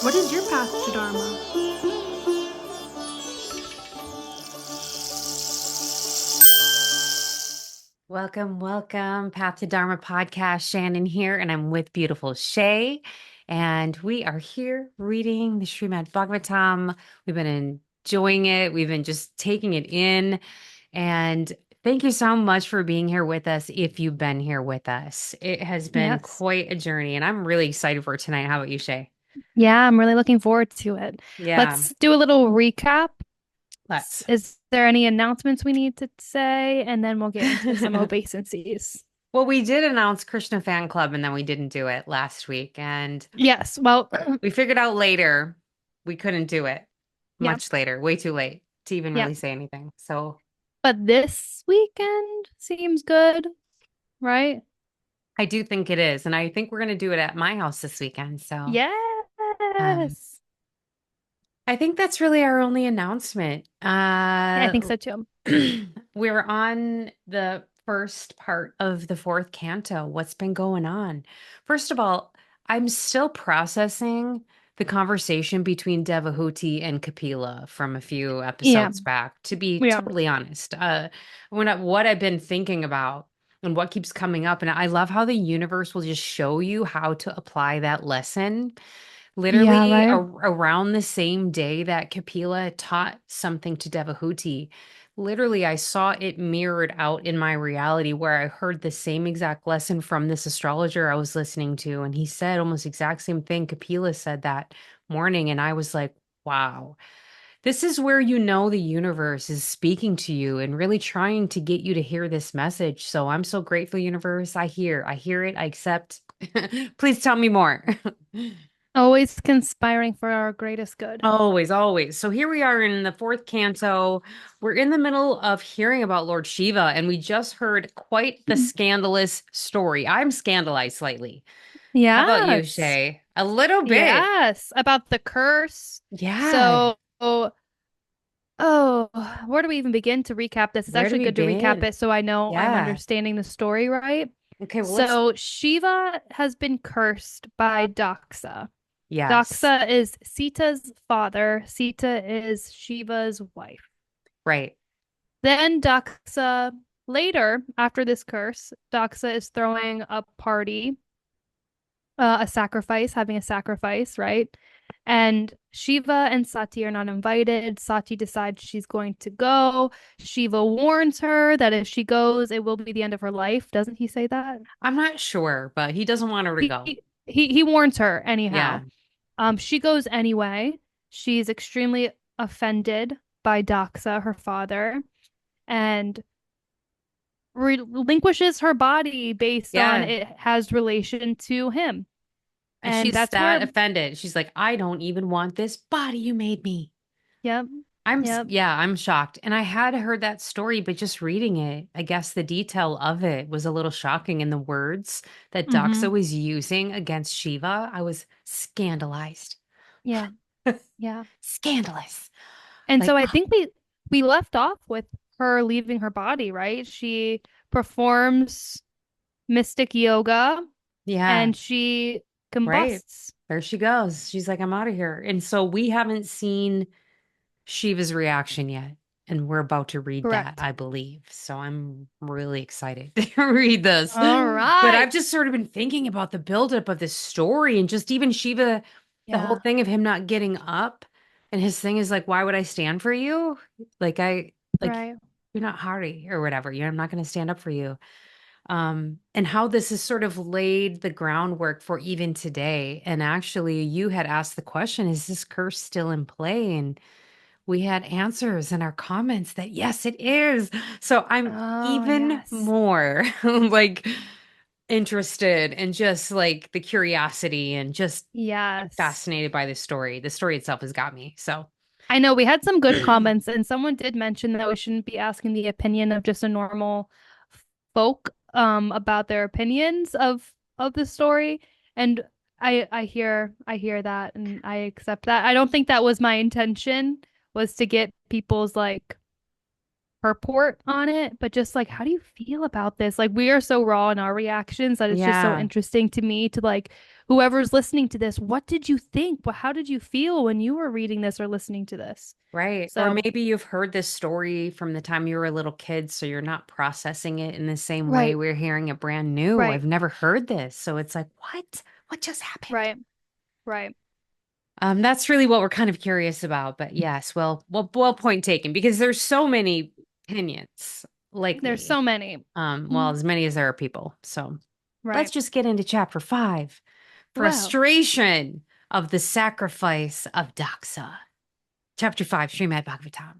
What is your path to Dharma? Welcome. Path to Dharma podcast. Shannon here, and I'm with beautiful Shay. And we are here reading the Srimad Bhagavatam. We've been enjoying it, we've been just taking it in. And thank you so much for being here with us if you've been here with us. It has been Yes. quite a journey, and I'm really excited for tonight. How about you, Shay? Yeah, I'm really looking forward to it. Yeah, Let's do a little recap. let's. Is there any announcements we need to say? And then we'll get into some obeisances. Well, we did announce Krishna Fan Club, and then we didn't do it last week. And Yes. Well, we figured out later we couldn't do it yeah, much later, way too late to even yeah. really say anything. So But this weekend seems good, right? I do think it is. And I think we're going to do it at my house this weekend. So um, Yes. I think that's really our only announcement. Yeah, I think so too. We're on the first part of the fourth canto. What's been going on? First of all, I'm still processing the conversation between Devahuti and Kapila from a few Yeah, episodes back, to be yeah. totally honest. What I've been thinking about and what keeps coming up. And I love how the universe will just show you how to apply that lesson. Yeah, Literally right. around the same day that Kapila taught something to Devahuti, literally I saw it mirrored out in my reality where I heard the same exact lesson from this astrologer I was listening to. And he said almost exact same thing Kapila said that morning. And I was like, wow, this is where you know the universe is speaking to you and really trying to get you to hear this message. So I'm so grateful, universe. I hear it, I accept. Please tell me more. Always conspiring for our greatest good. Always, always. So here we are in the fourth canto. We're in the middle of hearing about Lord Shiva, and we just heard quite the scandalous story. I'm scandalized slightly. How about you, Yes. Shay? A little bit. Yes, about the curse. Yeah. So, where do we even begin to recap this? It's Where do actually we good to recap begin? it so I know I'm Yeah. understanding the story right. Okay, well, let's. So, Shiva has been cursed by Daksha. Yes. Daksha is Sita's father, Sita is Shiva's wife. Right. Then Daksha, later, after this curse, Daksha is throwing a party, a sacrifice, having a sacrifice, right? And Shiva and Sati are not invited. Sati decides she's going to go. Shiva warns her that if she goes, it will be the end of her life. Doesn't he say that? I'm not sure, but he doesn't want her to He go. he warns her anyhow. Yeah. She goes anyway. She's extremely offended by Daxa, her father, and relinquishes her body based on Yeah. it has relation to him. And And she's that's that where, offended. She's like, I don't even want this body you made me. yep, yep, Yeah, I'm shocked. And I had heard that story, but just reading it, I guess the detail of it was a little shocking. And the words that Daxa mm-hmm, was using against Shiva, I was scandalized. yeah, yeah. Scandalous. And Like, so I think we left off with her leaving her body, right? She performs mystic yoga yeah, and she right. combusts. There she goes. She's like, I'm out of here. And so we haven't seen Shiva's reaction yet. And we're about to read that, Correct. I believe. So I'm really excited to read this. All But I've right. just sort of been thinking about the buildup of this story and just even Shiva, the whole Yeah. thing of him not getting up. And his thing is like, why would I stand for you? Like like Right. you're not Hari or whatever. I'm not going to stand up for you. And how this has sort of laid the groundwork for even today. And actually, you had asked the question, is this curse still in play? And we had answers in our comments that yes, it is. So I'm Oh, even yes. more like interested and just like the curiosity and just Yes. fascinated by this story. The story itself has got me. So I know we had some good comments, and someone did mention that we shouldn't be asking the opinion of just a normal folk about their opinions of the story. And I hear that and I accept that. I don't think that was my intention was to get people's like purport on it, but just like how do you feel about this? Like we are so raw in our reactions that it's just so yeah, interesting to me to like whoever's listening to this, what did you think? How did you feel when you were reading this or listening to this? Right. Or So, maybe you've heard this story from the time you were a little kid, so you're not processing it in the same way right, we're hearing it brand new. right, I've never heard this. So it's like, what? What just happened? right, right. That's really what we're kind of curious about. But yes, well, point taken, because there's so many opinions, There's likely. so many. Well, as many as there are people. So let's Right. just get into chapter 5. Well, Frustration of the sacrifice of Daxa. Chapter 5, Srimad Bhagavatam.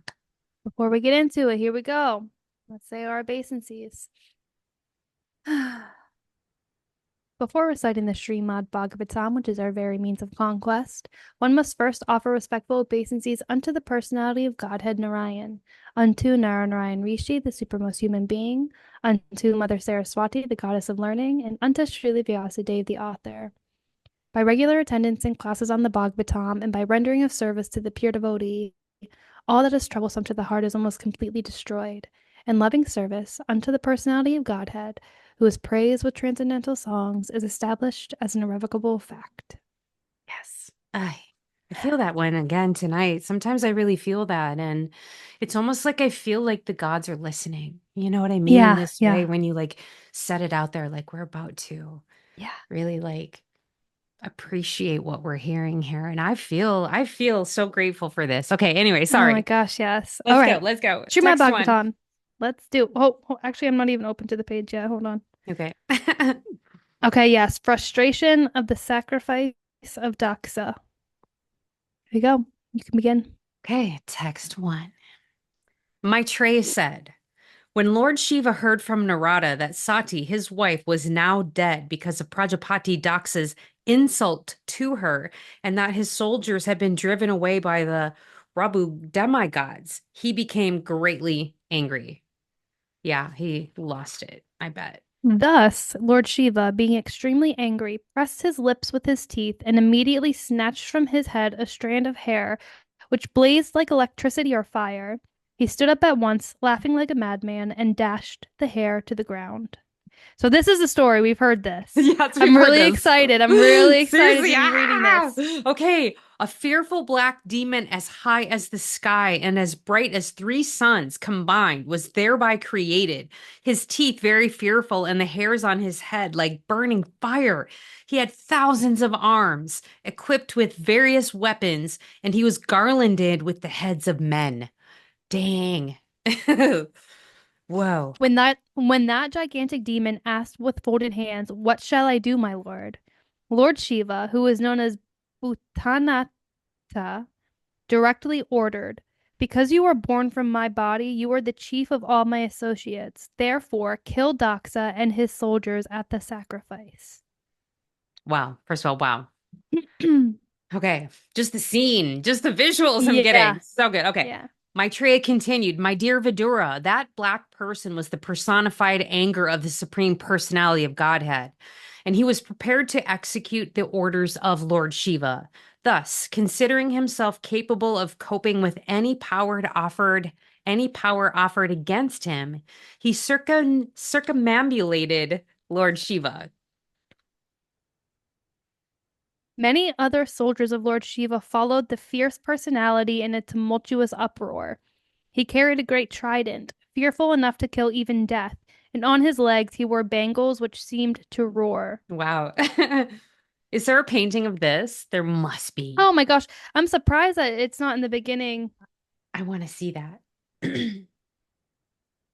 before we get into it, here we go. Let's say our obeisances. Before reciting the Srimad Bhagavatam, which is our very means of conquest, one must first offer respectful obeisances unto the personality of Godhead Narayan, unto Narayan Rishi, the supermost human being, unto Mother Saraswati, the goddess of learning, and unto Srila Vyasadeva, the author. By regular attendance in classes on the Bhagavatam, and by rendering of service to the pure devotee, all that is troublesome to the heart is almost completely destroyed. And loving service unto the personality of Godhead, who is praised with transcendental songs, is established as an irrevocable fact. Yes. I feel that one again tonight. Sometimes I really feel that. And it's almost like I feel like the gods are listening. You know what I mean? In Yeah, this way, yeah, when you like set it out there, like we're about to yeah. really like appreciate what we're hearing here. And I feel so grateful for this. Okay. Anyway, Oh my sorry. gosh, yes. All Let's go. right. Let's go. Srimad Text one. Bhagavatam. Let's do. Actually, I'm not even open to the page yet. Hold on. Okay. Okay, yes. Frustration of the sacrifice of Daksha. Here you go. You can begin. Okay. Text one. Maitreya said, when Lord Shiva heard from Narada that Sati, his wife, was now dead because of Prajapati Daksa's insult to her, and that his soldiers had been driven away by the Rabu demigods, he became greatly angry. Yeah, he lost it, I bet. Thus, Lord Shiva, being extremely angry, pressed his lips with his teeth and immediately snatched from his head a strand of hair which blazed like electricity or fire. He stood up at once, laughing like a madman, and dashed the hair to the ground. So this is the story. We've heard this. Yes, we've I'm heard really this. excited. I'm really excited Seriously, to be reading ah! this. Okay. A fearful black demon as high as the sky and as bright as 3 suns combined was thereby created. His teeth very fearful and the hairs on his head like burning fire. He had thousands of arms, equipped with various weapons, and he was garlanded with the heads of men. Dang. Whoa. When that gigantic demon asked with folded hands, "What shall I do, my lord?" Lord Shiva, who is known as Bhutanata, directly ordered, "Because you were born from my body, you are the chief of all my associates. Therefore, kill Daxa and his soldiers at the sacrifice." Wow. First of all, wow. Okay, just the scene, just the visuals I'm Yeah, getting. So good. Okay. yeah. Maitreya continued, my dear Vidura, that black person was the personified anger of the Supreme Personality of Godhead, and he was prepared to execute the orders of Lord Shiva. Thus, considering himself capable of coping with any power offered against him, he circumambulated Lord Shiva. Many other soldiers of Lord Shiva followed the fierce personality in a tumultuous uproar. He carried a great trident, fearful enough to kill even death, and on his legs he wore bangles which seemed to roar. Wow. Is there a painting of this? There must be. Oh my gosh, I'm surprised that it's not in the beginning. I want to see that.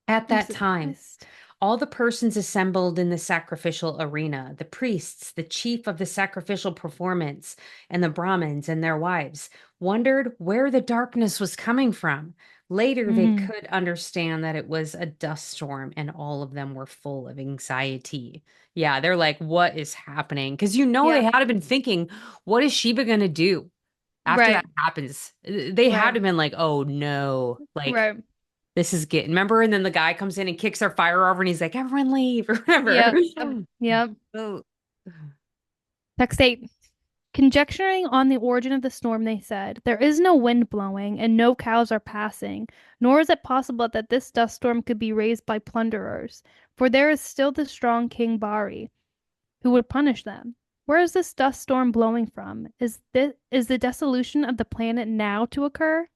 At I'm that time, surprised. all the persons assembled in the sacrificial arena, the priests, the chief of the sacrificial performance, and the Brahmins and their wives, wondered where the darkness was coming from. Later, they Mhm. could understand that it was a dust storm, and all of them were full of anxiety. Yeah, they're like, what is happening? Because they Yeah, had to been thinking, what is Shiva going to do after that right, happens? They had right, to been like, oh no, like right. this is getting, remember? And then the guy comes in and kicks our fire over and he's like, everyone leave or whatever. Yep, yep. Oh. Text 8. Conjecturing on the origin of the storm, they said, "There is no wind blowing, and no cows are passing, nor is it possible that this dust storm could be raised by plunderers, for there is still the strong King Bari, who would punish them." Where is this dust storm blowing from? Is the dissolution of the planet now to occur?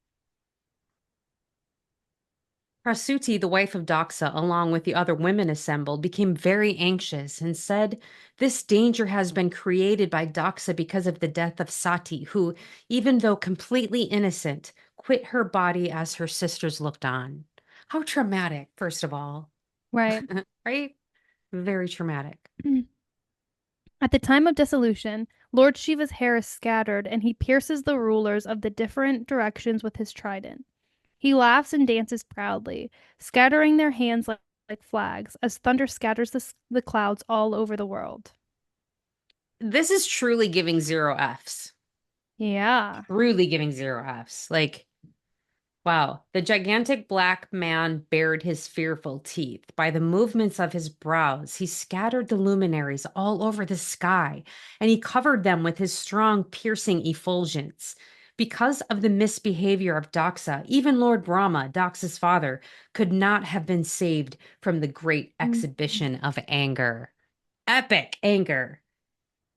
Prasuti, the wife of Daksha, along with the other women assembled, became very anxious and said, "This danger has been created by Daksha because of the death of Sati, who, even though completely innocent, quit her body as her sisters looked on." How traumatic, first of all, Right. right? Very traumatic. At the time of dissolution, Lord Shiva's hair is scattered, and he pierces the rulers of the different directions with his trident. He laughs and dances proudly, scattering their hands like flags, as thunder scatters the clouds all over the world. This is truly giving zero Fs. Yeah. Truly giving zero Fs. Like, wow. The gigantic black man bared his fearful teeth. By the movements of his brows, he scattered the luminaries all over the sky, and he covered them with his strong, piercing effulgence. Because of the misbehavior of Daxa, even Lord Brahma, Daxa's father, could not have been saved from the great Mhm. exhibition of anger. Epic anger.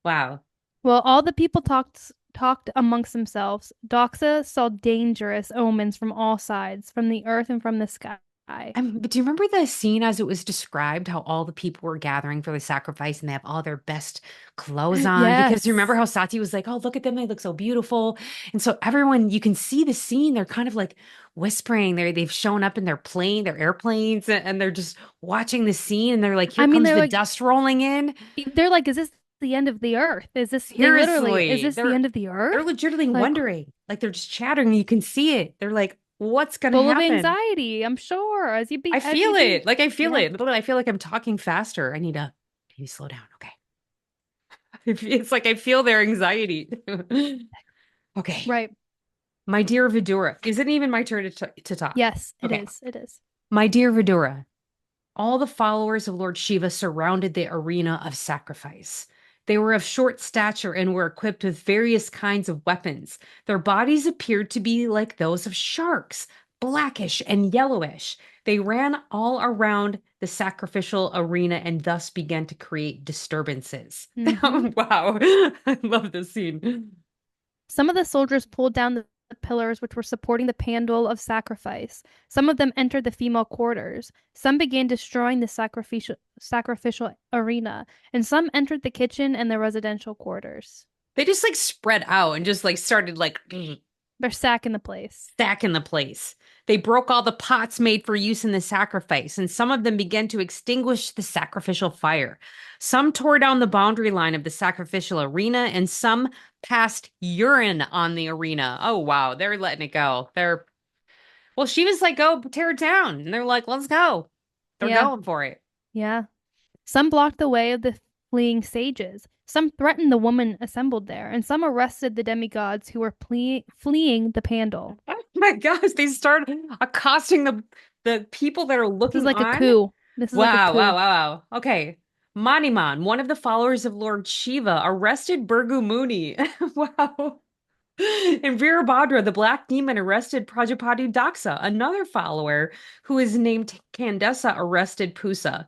Wow. Well, all the people talked amongst themselves. Doxa saw dangerous omens from all sides, from the earth and from the sky. But do you remember the scene as it was described, how all the people were gathering for the sacrifice and they have all their best clothes on? Because you remember Yes. how Sati was like, "Oh, look at them, they look so beautiful." And so everyone, you can see the scene, they're kind of like whispering. They've shown up in their plane, their airplanes, and they're just watching the scene and they're like, "Here I mean, comes the dust rolling in." they're like, is this the end of the earth? They literally, is Seriously, this the end of the they're earth? legitimately Like, wondering. Like they're just chattering, you can see it. They're like, "What's gonna full of happen?" anxiety, I'm sure, I as you feel be. it. Like I feel Yeah. it. Literally, I feel like I'm talking faster. I need to maybe slow down. Okay. It's like I feel their anxiety. Okay. Right. My dear Vidura, is it even my turn to talk? Yes, it Okay. is. It is. My dear Vidura, all the followers of Lord Shiva surrounded the arena of sacrifice. They were of short stature and were equipped with various kinds of weapons. Their bodies appeared to be like those of sharks, blackish and yellowish. They ran all around the sacrificial arena and thus began to create disturbances. Hmm. Wow. I love this scene. Some of the soldiers pulled down the pillars which were supporting the pandal of sacrifice. Some of them entered the female quarters. Some began destroying the sacrificial arena, and some entered the kitchen and the residential quarters. They just like spread out and just like started like They're sacking the place. stack in the place. They broke all the pots made for use in the sacrifice, and some of them began to extinguish the sacrificial fire. Some tore down the boundary line of the sacrificial arena, and some passed urine on the arena. Oh, wow. They're letting it go. Well, she was like, go tear it down. And they're like, let's go. They're Yeah, going for it. yeah. Some blocked the way of the fleeing sages. Some threatened the woman assembled there, and some arrested the demigods who were fleeing the pandal. Oh my gosh. They start accosting the people that are This is looking like a on. coup. This is like a Wow, wow, coup. wow, wow. Okay. Maniman, one of the followers of Lord Shiva, arrested Burgu Muni. Wow. And Virabhadra, the black demon, arrested Prajapati Daksha, another follower who is named Kandesa, arrested Pusa.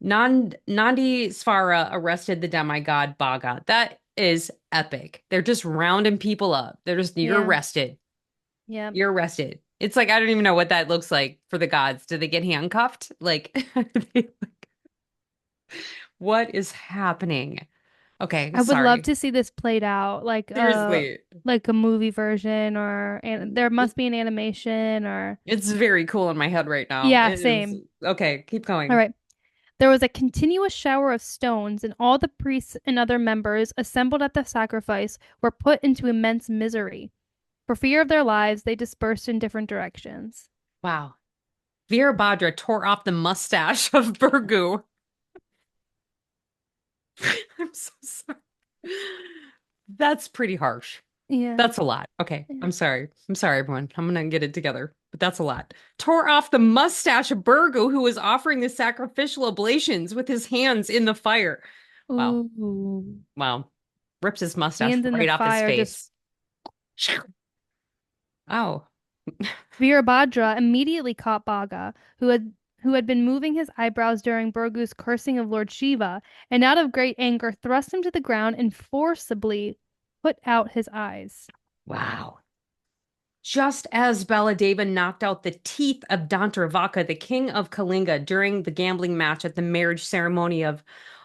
Nandi Svara arrested the demigod Bhaga. That is epic. They're just rounding people up. You're Yeah, arrested. yeah. You're arrested. It's like, I don't even know what that looks like for the gods. Do they get handcuffed? Like, what is happening? Okay, I would love sorry. to see this played out, Seriously. like a movie version, or and there must be an animation, or It's very cool in my head right now. yeah, It is. same. Okay, keep All going. right. There was a continuous shower of stones, and all the priests and other members assembled at the sacrifice were put into immense misery. For fear of their lives, they dispersed in different directions. Wow. Virabhadra tore off the mustache of Burgu. I'm so sorry. That's pretty harsh. Yeah. That's a lot. Okay, Yeah. I'm sorry. I'm sorry, everyone. I'm gonna get it together, but that's a lot. Tore off the mustache of Burgu, who was offering the sacrificial oblations with his hands in the fire. Wow. Ooh. Wow. Rips his mustache Hands in the right off his fire, just face. Oh. Virabhadra immediately caught Bhaga, who had who had been moving his eyebrows during Burgu's cursing of Lord Shiva, and out of great anger thrust him to the ground and forcibly put out his eyes. Wow. Just as Baladeva knocked out the teeth of Dantravaka, the king of Kalinga, during the gambling match at the marriage ceremony of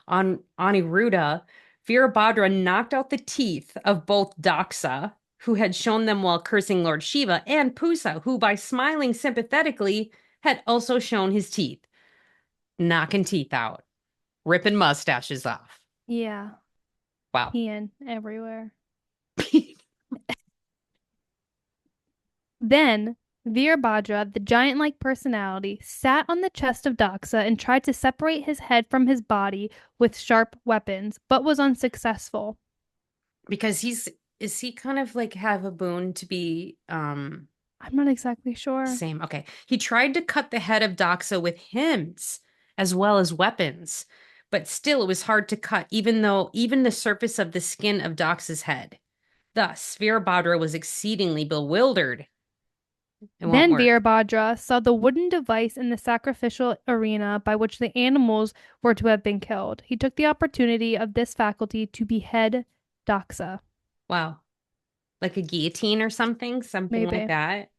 Aniruddha, Virabhadra knocked out the teeth of both Daksha, who had shown them while cursing Lord Shiva, and Pusa, who, by smiling sympathetically, had also shown his teeth. Knocking teeth out, ripping mustaches off. Yeah, Wow. peeing everywhere. Then Virabhadra, the giant-like personality, sat on the chest of Daxa and tried to separate his head from his body with sharp weapons, but was unsuccessful. Because is he kind of like have a boon to be I'm not exactly sure. same. Okay. He tried to cut the head of Daxa with hymns as well as weapons, but still it was hard to cut, even the surface of the skin of Daxa's head. Thus, Virabhadra was exceedingly bewildered. It won't Then work. Virabhadra saw the wooden device in the sacrificial arena by which the animals were to have been killed. He took the opportunity of this faculty to behead Daxa. Wow. Like a guillotine or something like Maybe. that.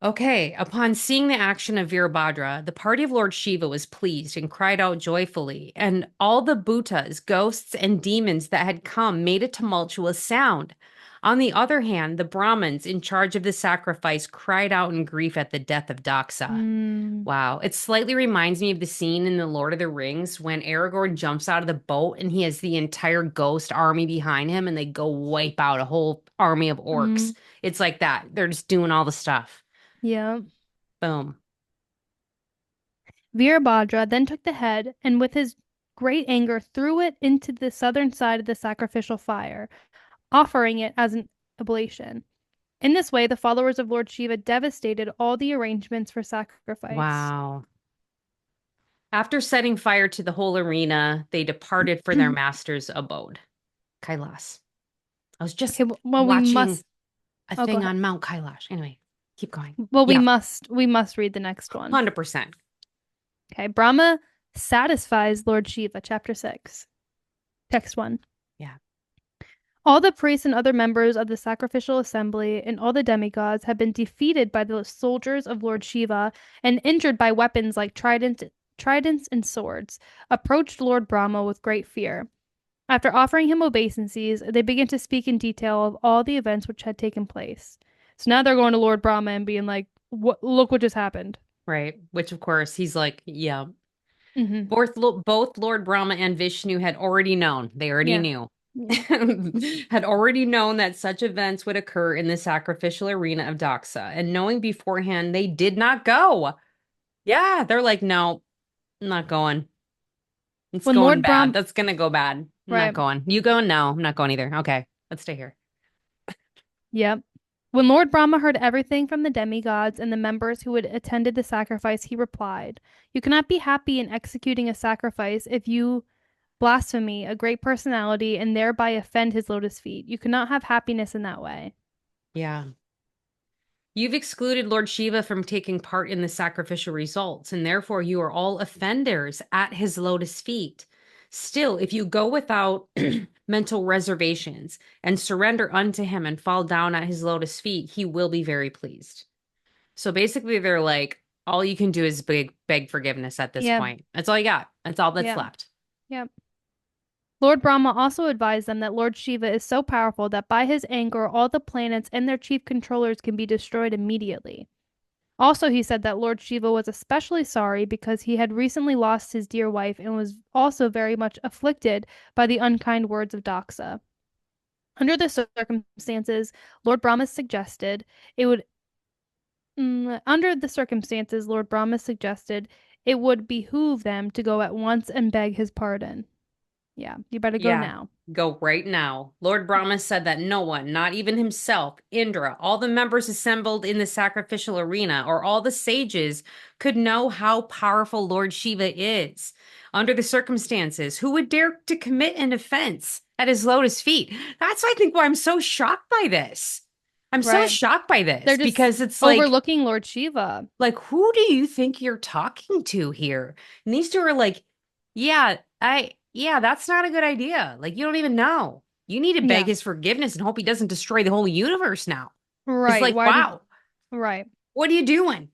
Okay, upon seeing the action of Virabhadra, the party of Lord Shiva was pleased and cried out joyfully, and all the bhutas, ghosts, and demons that had come made a tumultuous sound. On the other hand, the Brahmins in charge of the sacrifice cried out in grief at the death of Daxa. Mm, Wow, it slightly reminds me of the scene in The Lord of the Rings when Aragorn jumps out of the boat and he has the entire ghost army behind him and they go wipe out a whole army of orcs. mm, It's like that. They're just doing all the stuff. yeah. Boom. Virabhadra then took the head and, with his great anger, threw it into the southern side of the sacrificial fire, offering it as an oblation. In this way, the followers of Lord Shiva devastated all the arrangements for sacrifice. Wow. After setting fire to the whole arena, they departed for their master's abode, Kailas. I was just Okay, well, we watching must. a Oh, go thing ahead. on Mount Kailash. Anyway, keep going. Well, we Yeah, must. We must read the next one. 100%. Okay, Brahma satisfies Lord Shiva, chapter 6. Text 1. Yeah. All the priests and other members of the sacrificial assembly and all the demigods had been defeated by the soldiers of Lord Shiva and injured by weapons like tridents and swords, approached Lord Brahma with great fear. After offering him obeisances, they began to speak in detail of all the events which had taken place. So now they're going to Lord Brahma and being like, "What? Look what just happened." Right. Which, of course, he's like, yeah. Mm-hmm. Both Lord Brahma and Vishnu had already known. They already Yeah. knew. Yeah. Had already known that such events would occur in the sacrificial arena of Daxa. And knowing beforehand, they did not go. Yeah, they're like, no, I'm not going. It's When going Lord bad. Brahma, That's gonna go bad. I'm not right. going. You going? No, I'm not going either. Okay, let's stay here. Yep. When Lord Brahma heard everything from the demigods and the members who had attended the sacrifice, he replied, "You cannot be happy in executing a sacrifice if you blaspheme a great personality and thereby offend his lotus feet. You cannot have happiness in that way." Yeah. You've excluded Lord Shiva from taking part in the sacrificial results, and therefore you are all offenders at his lotus feet. Still, if you go without mental reservations and surrender unto him and fall down at his lotus feet, he will be very pleased. So basically, they're like, all you can do is beg forgiveness at this Yep. point. That's all you got. That's all that's Yep. left. Yep. Lord Brahma also advised them that Lord Shiva is so powerful that by his anger all the planets and their chief controllers can be destroyed immediately. Also, he said that Lord Shiva was especially sorry because he had recently lost his dear wife and was also very much afflicted by the unkind words of Daxa. Under the circumstances, Lord Brahma suggested it would under the circumstances, Lord Brahma suggested it would behoove them to go at once and beg his pardon. Yeah, you better go Yeah, now. go right now. Lord Brahma said that no one, not even himself, Indra, all the members assembled in the sacrificial arena, or all the sages, could know how powerful Lord Shiva is. Under the circumstances, who would dare to commit an offense at his lotus feet? That's, I think, why I'm so shocked by this. I'm so Right. shocked by this They're just because it's overlooking Lord Shiva. like, who do you think you're talking to here? And these two are like, yeah, that's not a good idea. Like, you don't even know. You need to beg Yeah. his forgiveness and hope he doesn't destroy the whole universe now. It's Right. like, Why did wow, Right. what are you doing?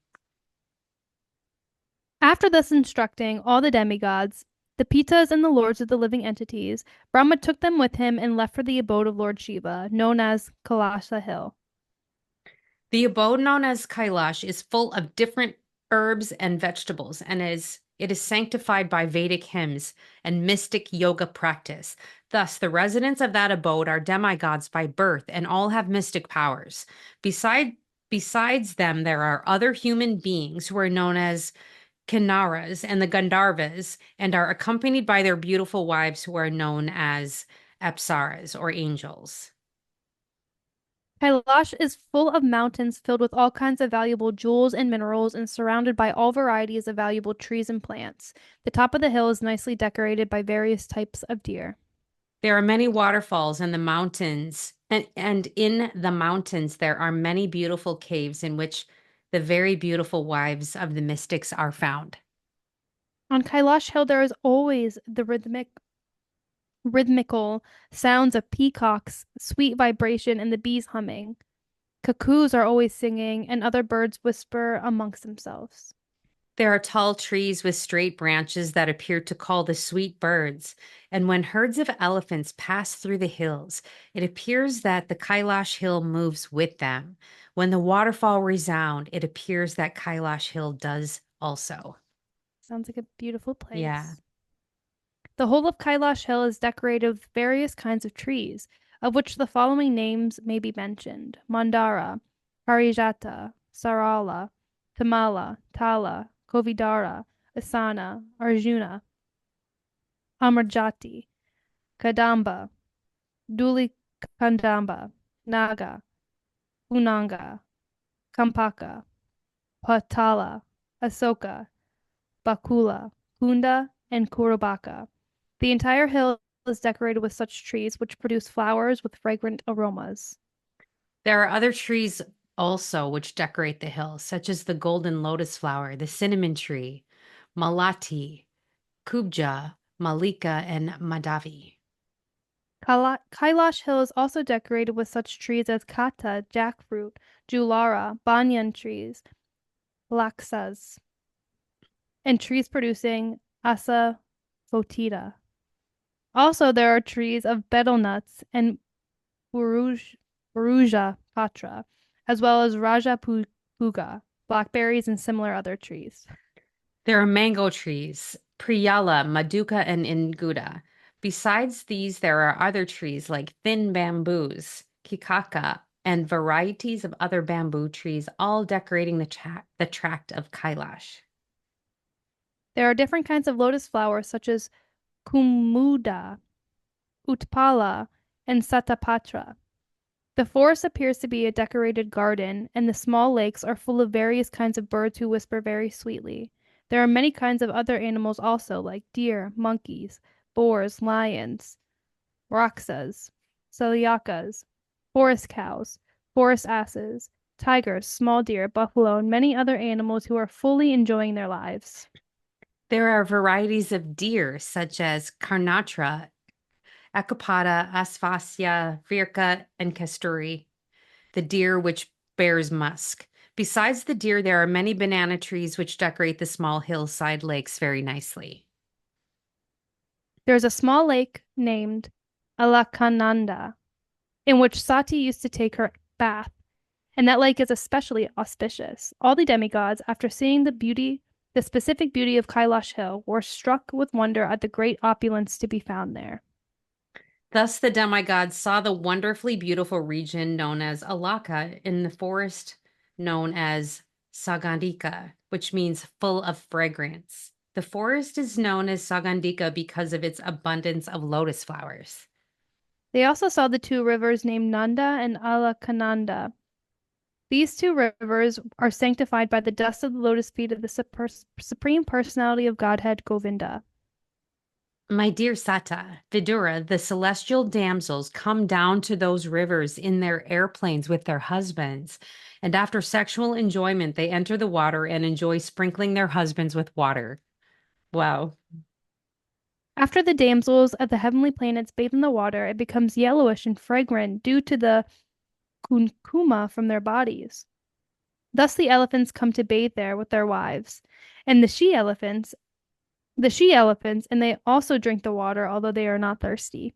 After thus instructing all the demigods, the Pitas and the lords of the living entities, Brahma took them with him and left for the abode of Lord Shiva, known as Kailasa Hill. The abode known as Kailash is full of different herbs and vegetables, and it is sanctified by Vedic hymns and mystic yoga practice. Thus, the residents of that abode are demigods by birth and all have mystic powers. Beside, besides them, there are other human beings who are known as Kinnaras and the Gandharvas and are accompanied by their beautiful wives who are known as Apsaras or angels. Kailash is full of mountains filled with all kinds of valuable jewels and minerals and surrounded by all varieties of valuable trees and plants. The top of the hill is nicely decorated by various types of deer. There are many waterfalls in the mountains, and in the mountains there are many beautiful caves in which the very beautiful wives of the mystics are found. On Kailash Hill, there is always the rhythmical sounds of peacocks, sweet vibration, and the bees humming. Cuckoos are always singing, and other birds whisper amongst themselves. There are tall trees with straight branches that appear to call the sweet birds, and when herds of elephants pass through the hills, it appears that the Kailash Hill moves with them. When the waterfall resound, it appears that Kailash Hill does also. Sounds like a beautiful Yeah. place. The whole of Kailash Hill is decorated with various kinds of trees, of which the following names may be mentioned: Mandara, Parijata, Sarala, Tamala, Tala, Kovidara, Asana, Arjuna, Amarjati, Kadamba, Duli Kandamba, Naga, Unanga, Kampaka, Patala, Asoka, Bakula, Kunda, and Kurabaka. The entire hill is decorated with such trees which produce flowers with fragrant aromas. There are other trees also which decorate the hill, such as the golden lotus flower, the cinnamon tree, malati, kubja, malika, and madavi. Kailash Hill is also decorated with such trees as kata, jackfruit, julara, banyan trees, laksas, and trees producing asafoetida. Also, there are trees of betel nuts and Varuja patra, as well as Puga, blackberries, and similar other trees. There are mango trees, priyala, maduka, and inguda. Besides these, there are other trees like thin bamboos, kikaka, and varieties of other bamboo trees, all decorating the tract of Kailash. There are different kinds of lotus flowers, such as Kumuda, Utpala, and Satapatra. The forest appears to be a decorated garden, and the small lakes are full of various kinds of birds who whisper very sweetly. There are many kinds of other animals also, like deer, monkeys, boars, lions, raksas, celyakas, forest cows, forest asses, tigers, small deer, buffalo, and many other animals who are fully enjoying their lives. There are varieties of deer such as Karnatra, Akapada, Asphasia, Virka, and Kasturi, the deer which bears musk. Besides the deer, there are many banana trees which decorate the small hillside lakes very nicely. There is a small lake named Alakananda, in which Sati used to take her bath, and that lake is especially auspicious. All the demigods, after seeing the specific beauty of Kailash Hill, were struck with wonder at the great opulence to be found there. Thus, the demigods saw the wonderfully beautiful region known as Alaka in the forest known as Sagandika, which means full of fragrance. The forest is known as Sagandika because of its abundance of lotus flowers. They also saw the two rivers named Nanda and Alakananda. These two rivers are sanctified by the dust of the lotus feet of the Supreme Personality of Godhead, Govinda. My dear Sata, Vidura, the celestial damsels come down to those rivers in their airplanes with their husbands, and after sexual enjoyment, they enter the water and enjoy sprinkling their husbands with water. Wow. After the damsels of the heavenly planets bathe in the water, it becomes yellowish and fragrant due to the kunkuma from their bodies. Thus the elephants come to bathe there with their wives, and the she elephants, and they also drink the water, although they are not thirsty.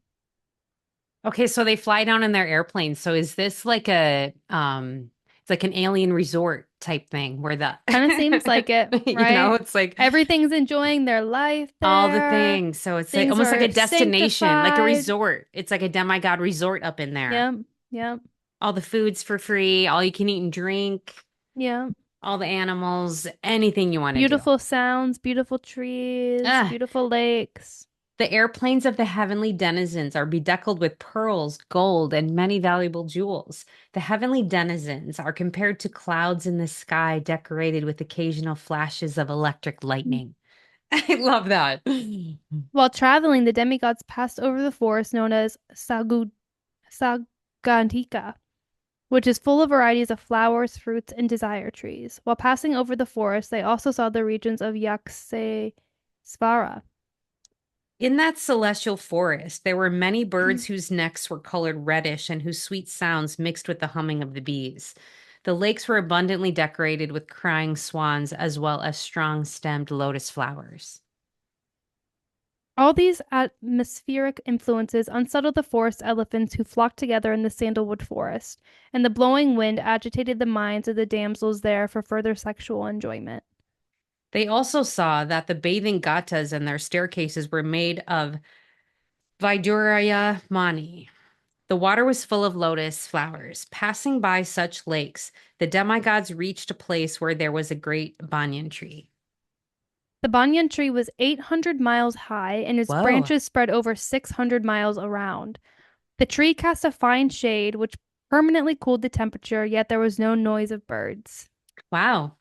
Okay, so they fly down in their airplanes. So is this like a it's like an alien resort type thing where the Kind of seems like it, right? it's like Everything's enjoying their life all the there. things. So it's like Things almost like a are destination, like a sanctified. resort. It's like a demigod resort up in there. Yep, yep, All the food's for free, all you can eat and drink, yep. all the animals, anything you want to do. Beautiful sounds, beautiful trees, Ah, beautiful lakes. the airplanes of the heavenly denizens are bedecked with pearls, gold, and many valuable jewels. The heavenly denizens are compared to clouds in the sky decorated with occasional flashes of electric lightning. I love that. While traveling, the demigods passed over the forest known as Sagantika, which is full of varieties of flowers, fruits, and desire trees. While passing over the forest, they also saw the regions of Svara. In that celestial forest, there were many birds whose necks were colored reddish and whose sweet sounds mixed with the humming of the bees. The lakes were abundantly decorated with crying swans as well as strong-stemmed lotus flowers. All these atmospheric influences unsettled the forest elephants who flocked together in the sandalwood forest, and the blowing wind agitated the minds of the damsels there for further sexual enjoyment. They also saw that the bathing ghatas and their staircases were made of Vaiduraya mani. The water was full of lotus flowers. Passing by such lakes, the demigods reached a place where there was a great banyan tree. The banyan tree was 800 miles high, and its Whoa. branches spread over 600 miles around. The tree cast a fine shade, which permanently cooled the temperature, yet there was no noise of birds. Wow.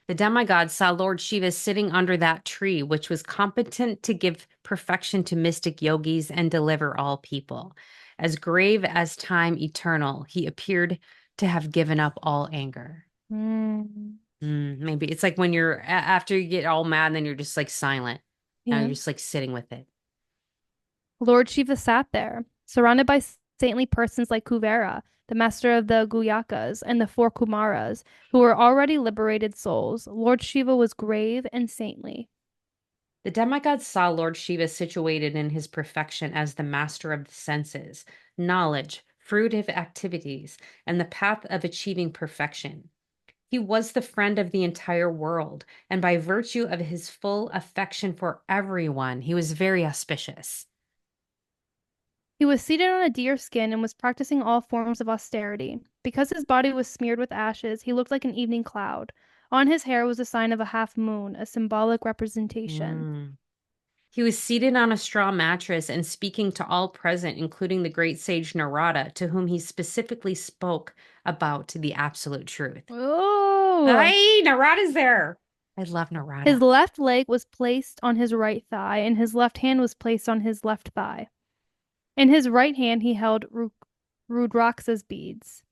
The demigods saw Lord Shiva sitting under that tree, which was competent to give perfection to mystic yogis and deliver all people. As grave as time eternal, he appeared to have given up all anger. Mm, Maybe it's like when after you get all mad, and then you're just like silent. Now yeah. you're just like sitting with it. Lord Shiva sat there, surrounded by saintly persons like Kuvera, the master of the Guyakas, and the four Kumaras, who were already liberated souls. Lord Shiva was grave and saintly. The demigods saw Lord Shiva situated in his perfection as the master of the senses, knowledge, fruitive activities, and the path of achieving perfection. He was the friend of the entire world, and by virtue of his full affection for everyone, he was very auspicious. He was seated on a deer skin and was practicing all forms of austerity. Because his body was smeared with ashes, he looked like an evening cloud. On his hair was a sign of a half moon, a symbolic representation. Mm. He was seated on a straw mattress and speaking to all present, including the great sage Narada, to whom he specifically spoke about the absolute truth. Oh! Hey, Narada's there. I love His Narada. left leg was placed on his right thigh, and his left hand was placed on his left thigh. In his right hand, he held Rudraksha's beads.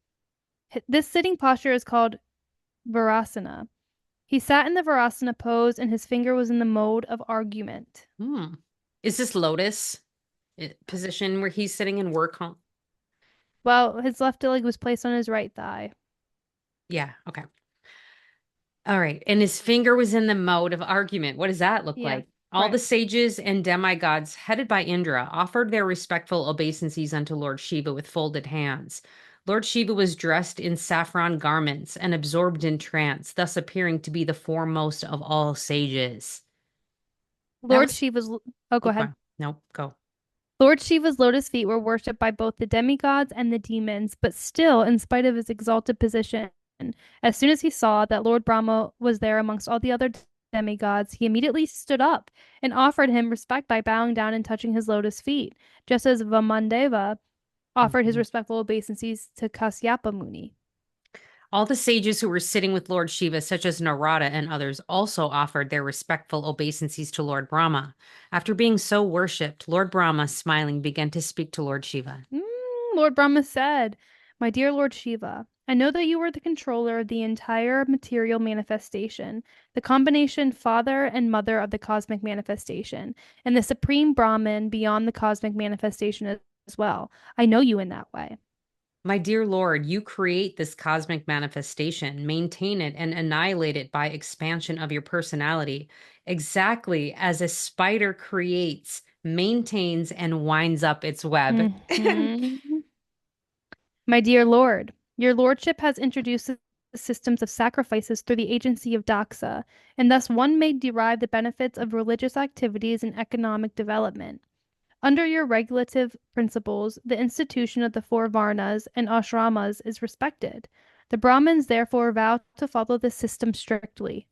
This sitting posture is called Virasana. He sat in the Virasana pose, and his finger was in the mode of argument. Hmm. Is this lotus position where he's sitting in work? Well, his left leg was placed on his right thigh. Yeah, okay. All right. And his finger was in the mode of argument. What does that look Yeah, like? All the right. sages and demigods, headed by Indra, offered their respectful obeisances unto Lord Shiva with folded hands. Lord Shiva was dressed in saffron garments and absorbed in trance, thus appearing to be the foremost of all sages. That Lord was, Shiva's. Oh, go oh, go ahead. on. Nope, go. Lord Shiva's lotus feet were worshipped by both the demigods and the demons, but still, in spite of his exalted position, as soon as he saw that Lord Brahma was there amongst all the other demigods, he immediately stood up and offered him respect by bowing down and touching his lotus feet, just as Vamandeva offered his Mhm. respectful obeisances to Kasyapa Muni. All the sages who were sitting with Lord Shiva, such as Narada and others, also offered their respectful obeisances to Lord Brahma. After being so worshipped, Lord Brahma, smiling, began to speak to Lord Shiva. Mm, Lord Brahma said, "My dear Lord Shiva, I know that you are the controller of the entire material manifestation, the combination father and mother of the cosmic manifestation, and the supreme Brahman beyond the cosmic manifestation as well. I know you in that way." My dear Lord, you create this cosmic manifestation, maintain it, and annihilate it by expansion of your personality, exactly as a spider creates, maintains, and winds up its web. Mhm. My dear Lord, your lordship has introduced systems of sacrifices through the agency of Daxa, and thus one may derive the benefits of religious activities and economic development. Under your regulative principles, the institution of the four varnas and ashramas is respected. The Brahmins therefore vow to follow this system strictly.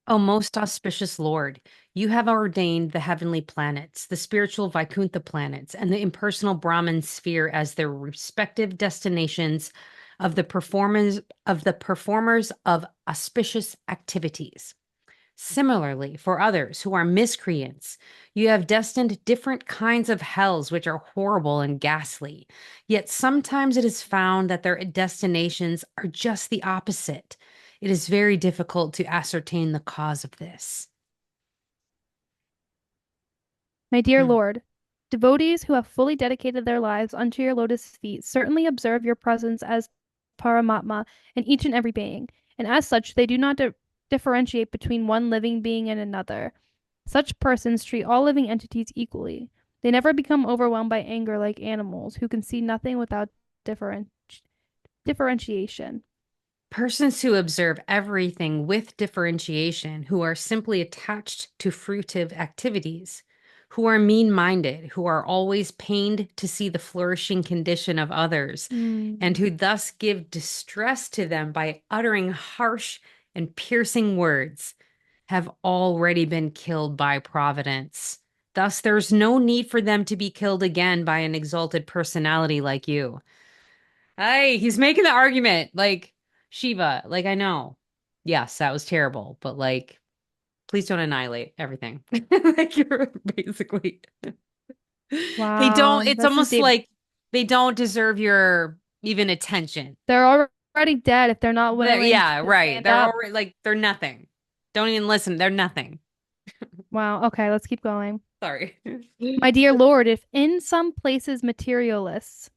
O most auspicious Lord, you have ordained the heavenly planets, the spiritual Vaikuntha planets, and the impersonal Brahman sphere as their respective destinations of the performers of auspicious activities. Similarly, for others who are miscreants, you have destined different kinds of hells which are horrible and ghastly. Yet sometimes it is found that their destinations are just the opposite. It is very difficult to ascertain the cause of this. My dear Hmm. Lord, devotees who have fully dedicated their lives unto your lotus feet certainly observe your presence as Paramatma in each and every being, and as such, they do not differentiate between one living being and another. Such persons treat all living entities equally. They never become overwhelmed by anger like animals who can see nothing without different differentiation. Persons who observe everything with differentiation, who are simply attached to fruitive activities, who are mean minded, who are always pained to see the flourishing condition of others, and Mm. who thus give distress to them by uttering harsh and piercing words, have already been killed by providence. Thus, there's no need for them to be killed again by an exalted personality like you. Hey, he's making the argument like Shiva. Like, I know. Yes, that was terrible, but like, please don't annihilate everything. Like, you're basically, they don't, Wow, it's this is almost deep. like they don't deserve your even attention. They're already dead if they're not willing Yeah, to right. stand They're up. already like, they're nothing. Don't even listen. They're nothing. Wow, okay, let's keep going. Sorry. My dear Lord, if in some places materialists,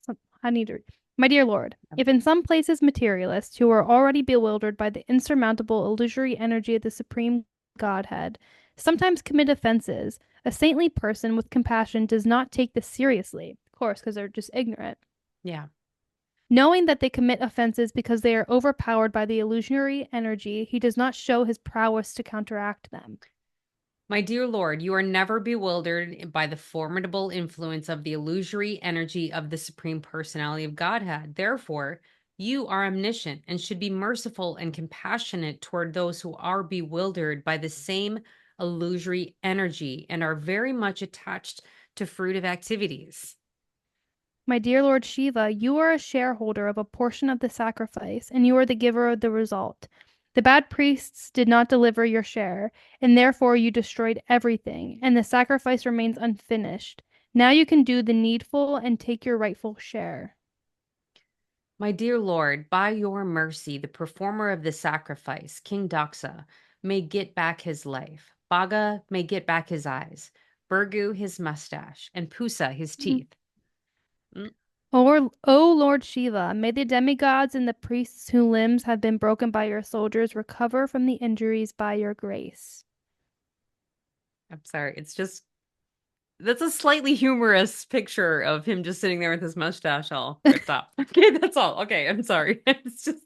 some, I need to, my dear Lord, if in some places materialists who are already bewildered by the insurmountable illusory energy of the Supreme Godhead sometimes commit offenses, a saintly person with compassion does not take this seriously, of course, because they're just ignorant. Yeah. Knowing that they commit offenses because they are overpowered by the illusionary energy, he does not show his prowess to counteract them. My dear Lord, you are never bewildered by the formidable influence of the illusory energy of the Supreme Personality of Godhead. Therefore, you are omniscient and should be merciful and compassionate toward those who are bewildered by the same illusory energy and are very much attached to fruitive activities. My dear Lord Shiva, you are a shareholder of a portion of the sacrifice, and you are the giver of the result. The bad priests did not deliver your share, and therefore you destroyed everything, and the sacrifice remains unfinished. Now you can do the needful and take your rightful share. My dear Lord, by your mercy, the performer of the sacrifice, King Daksha, may get back his life. Bhaga may get back his eyes, Burgu his mustache, and Pusa his teeth. Mm, O Lord Shiva, may the demigods and the priests whose limbs have been broken by your soldiers recover from the injuries by your grace. I'm sorry. It's just that's a slightly humorous picture of him just sitting there with his mustache all ripped off. Okay, that's all. Okay, I'm sorry. It's just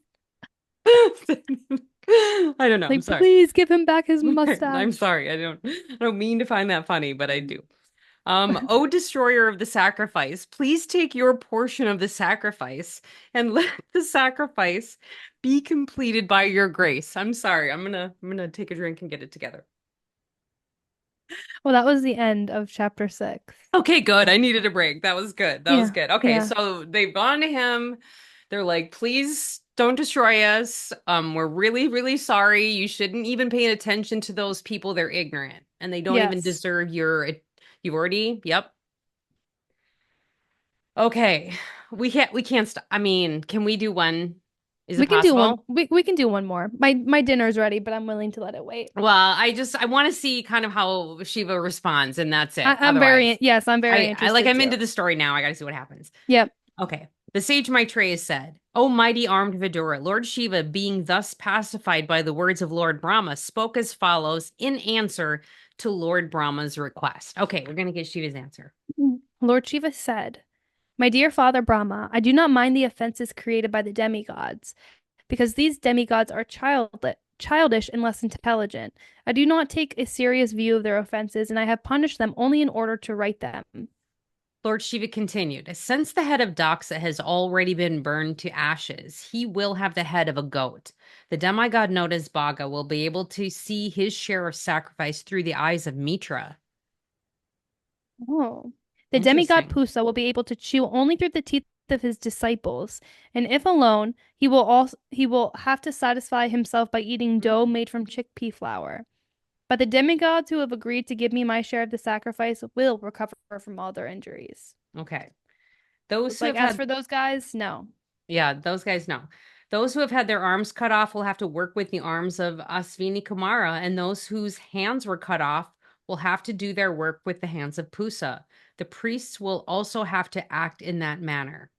I don't know. I'm Like, sorry. please give him back his I'm mustache. sorry. I don't mean to find that funny, but I do. O destroyer of the sacrifice, please take your portion of the sacrifice and let the sacrifice be completed by your grace. I'm sorry. I'm gonna take a drink and get it together. Well, that was the end of chapter 6. Okay, good. I needed a break. That was good. That was Yeah, good. Okay, yeah. so they've gone to him. They're like, please don't destroy us. We're really, really sorry. You shouldn't even pay attention to those people. They're ignorant and they don't even Yes. deserve your, you've already, yep. Okay. We can't stop. I mean, can we do one? Is it We can do one. possible? We can do one more. My dinner's ready, but I'm willing to let it wait. Well, I want to see kind of how Shiva responds, and that's it. I'm very, Otherwise, yes, I'm very I like interested I'm into too. the story now. I gotta see what happens. Yep. Okay. The sage Maitreya said, O mighty armed Vidura, Lord Shiva, being thus pacified by the words of Lord Brahma, spoke as follows in answer to Lord Brahma's request. Okay, we're gonna get Shiva's answer. Lord Shiva said, My dear Father Brahma, I do not mind the offenses created by the demigods, because these demigods are childish and less intelligent. I do not take a serious view of their offenses, and I have punished them only in order to right them. Lord Shiva continued, since the head of Daxa has already been burned to ashes, he will have the head of a goat. The demigod known as Bhaga will be able to see his share of sacrifice through the eyes of Mitra. Oh. The demigod Interesting. Pusa will be able to chew only through the teeth of his disciples, and if alone, he will have to satisfy himself by eating dough made from chickpea flour. But the demigods who have agreed to give me my share of the sacrifice will recover from all their injuries. Okay. Those who Like, have as had, for those guys, no. yeah, those guys know. Those who have had their arms cut off will have to work with the arms of Asvini Kumara, and those whose hands were cut off will have to do their work with the hands of Pusa. The priests will also have to act in that manner.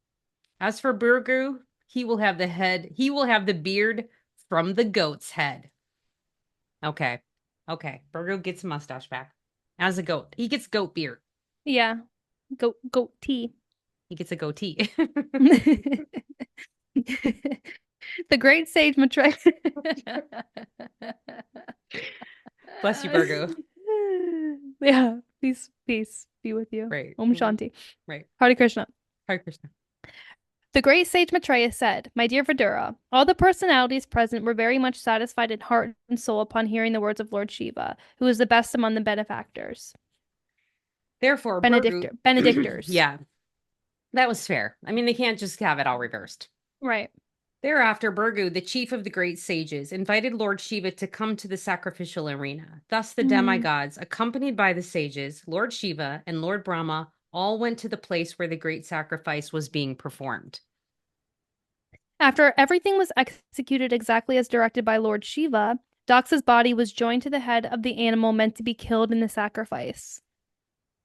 As for Burgu, he will have the beard from the goat's head. Okay. Okay. Burgu gets a mustache back. As a goat. He gets goat beard. Yeah, goat tea. He gets a goatee. The great sage Maitreya. Bless you, Burgu. Yeah, peace be with you. Right. Om Shanti. Right. Hare Krishna. Hare Krishna. The great sage Maitreya said, My dear Vidura, all the personalities present were very much satisfied in heart and soul upon hearing the words of Lord Shiva, who is the best among the benefactors. Therefore, Burgu, Benedictors. yeah, that was fair. I mean, they can't just have it all reversed. Right. Thereafter, Burgu, the chief of the great sages, invited Lord Shiva to come to the sacrificial arena. Thus, the Mm. demigods, accompanied by the sages, Lord Shiva, and Lord Brahma, all went to the place where the great sacrifice was being performed. After everything was executed exactly as directed by Lord Shiva, Daxa's body was joined to the head of the animal meant to be killed in the sacrifice.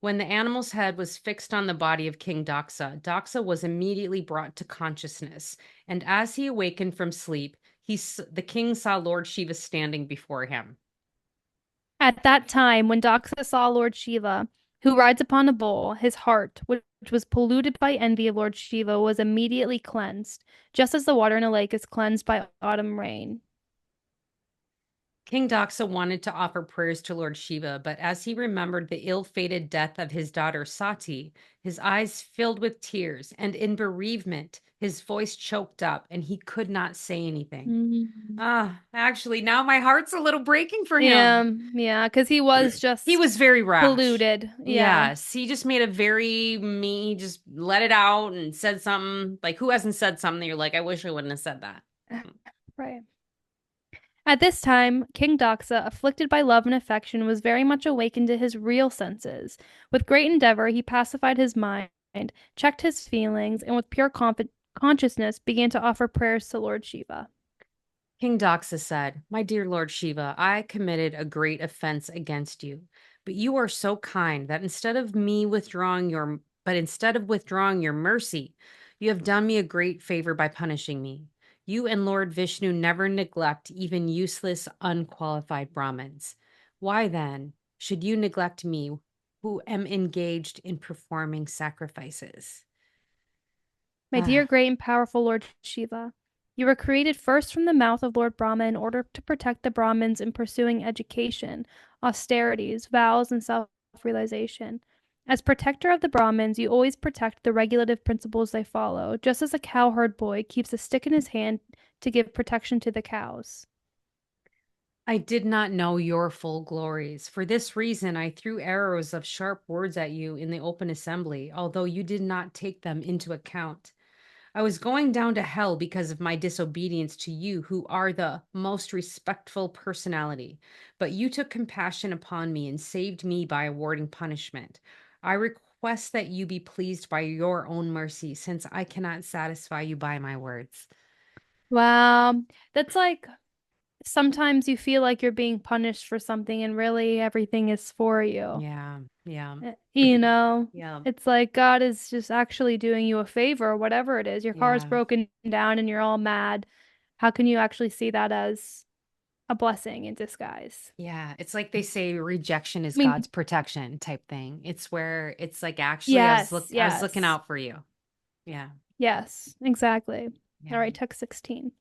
When the animal's head was fixed on the body of King Daxa, Daxa was immediately brought to consciousness, and as he awakened from sleep, the king saw Lord Shiva standing before him. At that time, when Daxa saw Lord Shiva, who rides upon a bull, his heart, which was polluted by envy of Lord Shiva, was immediately cleansed, just as the water in a lake is cleansed by autumn rain. King Daxa wanted to offer prayers to Lord Shiva, but as he remembered the ill-fated death of his daughter Sati, his eyes filled with tears, and in bereavement, his voice choked up, and he could not say anything. Mm. Actually, now my heart's a little breaking for him. Yeah, because he was He just was very rash. polluted. Yeah. Yes, he just made a very me, just let it out and said something. Like, who hasn't said something that you're like, I wish I wouldn't have said that? Right. At this time, King Daxa, afflicted by love and affection, was very much awakened to his real senses. With great endeavor, he pacified his mind, checked his feelings, and with pure consciousness began to offer prayers to Lord Shiva. King Daxa said, My dear Lord Shiva, I committed a great offense against you, but you are so kind that instead of withdrawing your mercy, you have done me a great favor by punishing me. You and Lord Vishnu never neglect even useless, unqualified Brahmins. Why then should you neglect me, who am engaged in performing sacrifices? My dear, great, and powerful Lord Shiva, you were created first from the mouth of Lord Brahma in order to protect the Brahmins in pursuing education, austerities, vows, and self-realization. As protector of the Brahmins, you always protect the regulative principles they follow, just as a cowherd boy keeps a stick in his hand to give protection to the cows. I did not know your full glories. For this reason, I threw arrows of sharp words at you in the open assembly, although you did not take them into account. I was going down to hell because of my disobedience to you, who are the most respectful personality. But you took compassion upon me and saved me by awarding punishment. I request that you be pleased by your own mercy, since I cannot satisfy you by my words. Wow. That's like sometimes you feel like you're being punished for something and really everything is for you. Yeah, yeah, You know, yeah, it's like God is just actually doing you a favor, whatever it is. Your car's yeah, broken down and you're all mad. How can you actually see that as a blessing in disguise? yeah. It's like they say rejection is I mean, God's protection type thing. It's where it's like actually yes, I was looking yes, out for you. Yeah, yes, exactly. All yeah. right, text 16.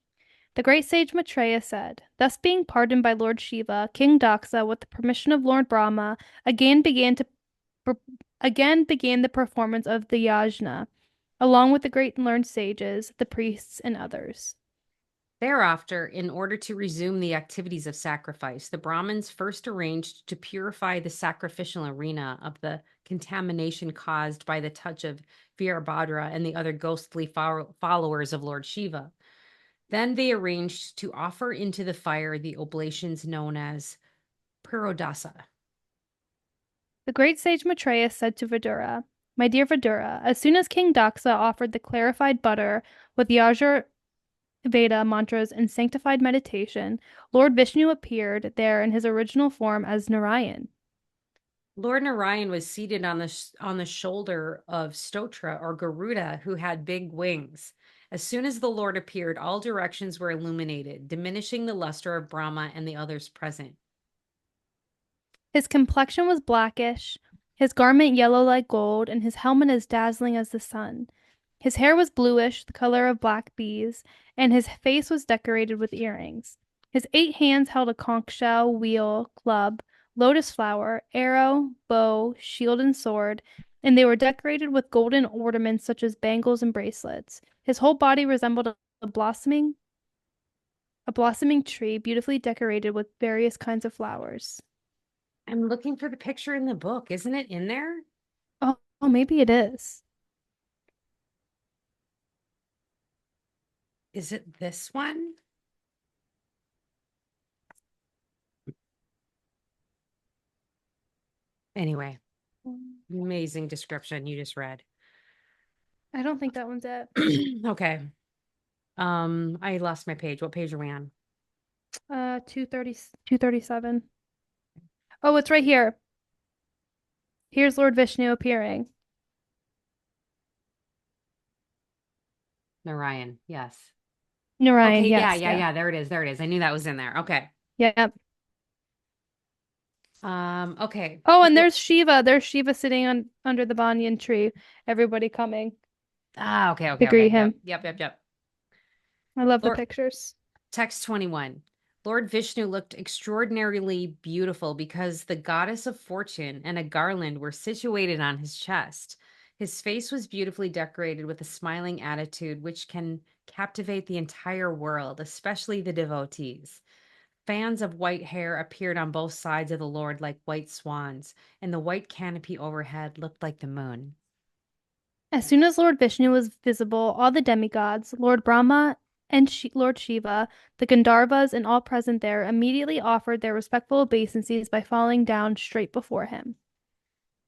The great sage Maitreya said, thus being pardoned by Lord Shiva, King Daxa, with the permission of Lord Brahma, again began to again began the performance of the yajna, along with the great and learned sages, the priests, and others. Thereafter, in order to resume the activities of sacrifice, the Brahmins first arranged to purify the sacrificial arena of the contamination caused by the touch of Virabhadra and the other ghostly followers of Lord Shiva. Then they arranged to offer into the fire the oblations known as Purodasa. The great sage Maitreya said to Vidura, my dear Vidura, as soon as King Daxa offered the clarified butter with Yajur Veda mantras and sanctified meditation, Lord Vishnu appeared there in his original form as Narayan. Lord Narayan was seated on the shoulder of Stotra or Garuda, who had big wings. As soon as the Lord appeared, all directions were illuminated, diminishing the luster of Brahma and the others present. His complexion was blackish, his garment yellow like gold, and his helmet as dazzling as the sun. His hair was bluish, the color of black bees, and his face was decorated with earrings. His 8 hands held a conch shell, wheel, club, lotus flower, arrow, bow, shield, and sword, and they were decorated with golden ornaments such as bangles and bracelets. His whole body resembled a blossoming a blossoming tree, beautifully decorated with various kinds of flowers. I'm looking for the picture in the book. Isn't it in there? Oh, maybe it is. Is it this one? Anyway, amazing description you just read. I don't think that one's it. Okay. I lost my page. What page are we on? 230, 237. Oh, it's right here. Here's Lord Vishnu appearing. Narayan. Yes. Narayan, Okay, yeah, yes, yeah, yeah. yeah. There it is. There it is. I knew that was in there. Okay. Yeah. Okay. Oh, and there's Shiva. There's Shiva sitting on under the banyan tree. Everybody coming Ah, okay, to okay, okay. greet Yep, him. yep, yep, yep. I love the Lord, pictures. text 21. Lord Vishnu looked extraordinarily beautiful because the goddess of fortune and a garland were situated on his chest. His face was beautifully decorated with a smiling attitude which can captivate the entire world, especially the devotees. Fans of white hair appeared on both sides of the Lord like white swans, and the white canopy overhead looked like the moon. As soon as Lord Vishnu was visible, all the demigods, Lord Brahma and Lord Shiva, the Gandharvas, and all present there immediately offered their respectful obeisances by falling down straight before him.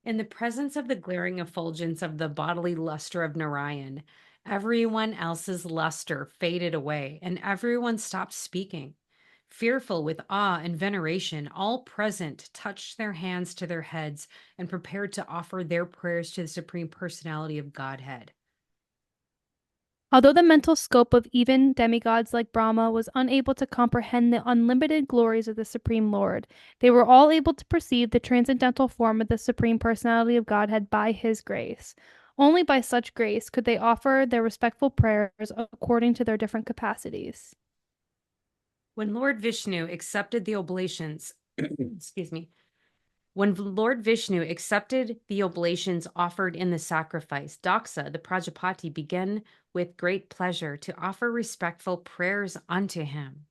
In the presence of the glaring effulgence of the bodily luster of Narayan, everyone else's luster faded away, and everyone stopped speaking. Fearful with awe and veneration, all present touched their hands to their heads and prepared to offer their prayers to the Supreme Personality of Godhead. Although the mental scope of even demigods like Brahma was unable to comprehend the unlimited glories of the Supreme Lord, they were all able to perceive the transcendental form of the Supreme Personality of Godhead by His grace. Only by such grace could they offer their respectful prayers according to their different capacities. When Lord Vishnu accepted the oblations, excuse me, when Lord Vishnu accepted the oblations offered in the sacrifice, Daksha, the Prajapati, began with great pleasure to offer respectful prayers unto him.